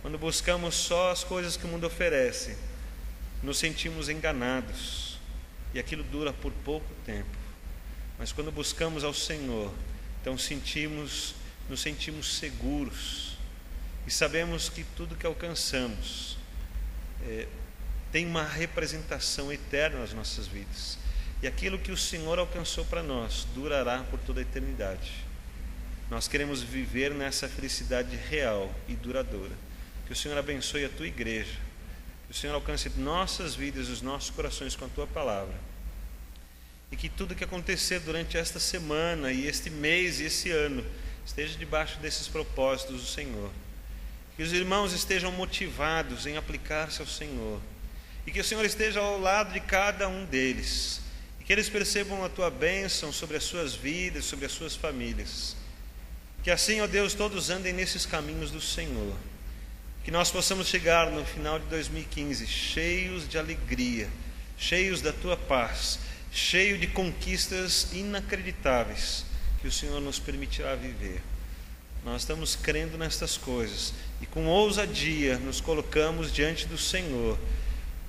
Quando buscamos só as coisas que o mundo oferece, nos sentimos enganados, e aquilo dura por pouco tempo. Mas quando buscamos ao Senhor, então nos sentimos seguros, e sabemos que tudo que alcançamos tem uma representação eterna nas nossas vidas, e aquilo que o Senhor alcançou para nós durará por toda a eternidade. Nós queremos viver nessa felicidade real e duradoura. Que o Senhor abençoe a Tua igreja, que o Senhor alcance nossas vidas e os nossos corações com a Tua palavra, e que tudo que acontecer durante esta semana e este mês e esse ano esteja debaixo desses propósitos do Senhor. Que os irmãos estejam motivados em aplicar-se ao Senhor, e que o Senhor esteja ao lado de cada um deles, e que eles percebam a Tua bênção sobre as suas vidas, sobre as suas famílias. Que assim, ó Deus, todos andem nesses caminhos do Senhor, que nós possamos chegar no final de 2015 cheios de alegria, cheios da Tua paz, cheio de conquistas inacreditáveis que o Senhor nos permitirá viver. Nós estamos crendo nestas coisas e com ousadia nos colocamos diante do Senhor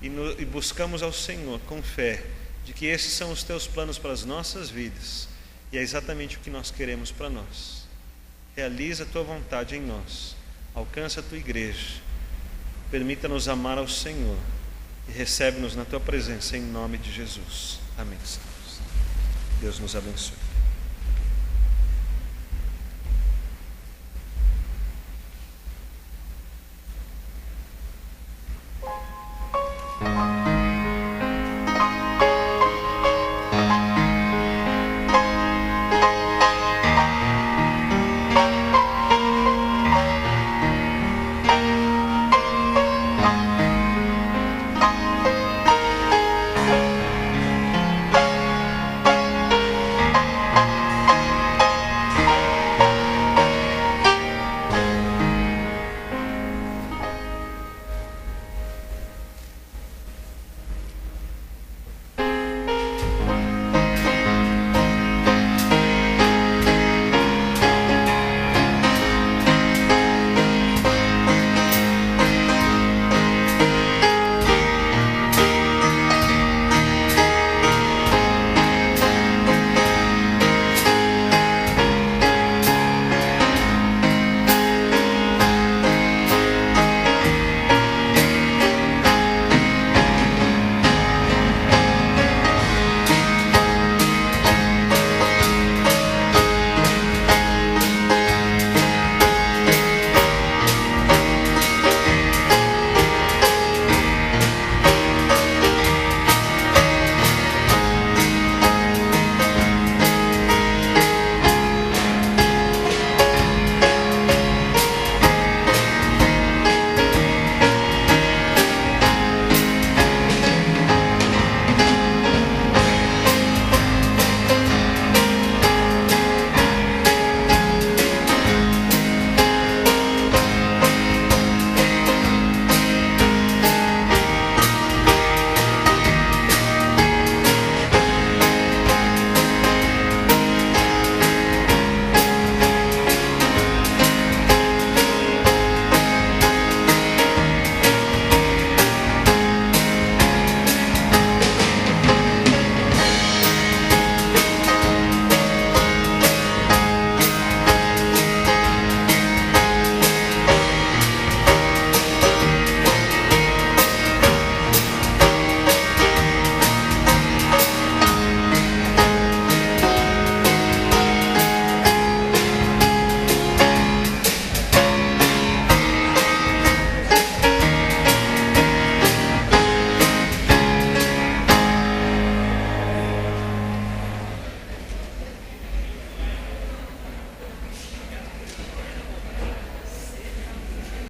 e buscamos ao Senhor com fé de que esses são os Teus planos para as nossas vidas, e é exatamente o que nós queremos para nós. Realiza a Tua vontade em nós, alcança a Tua igreja, permita-nos amar ao Senhor e recebe-nos na Tua presença em nome de Jesus. Amém. Deus nos abençoe.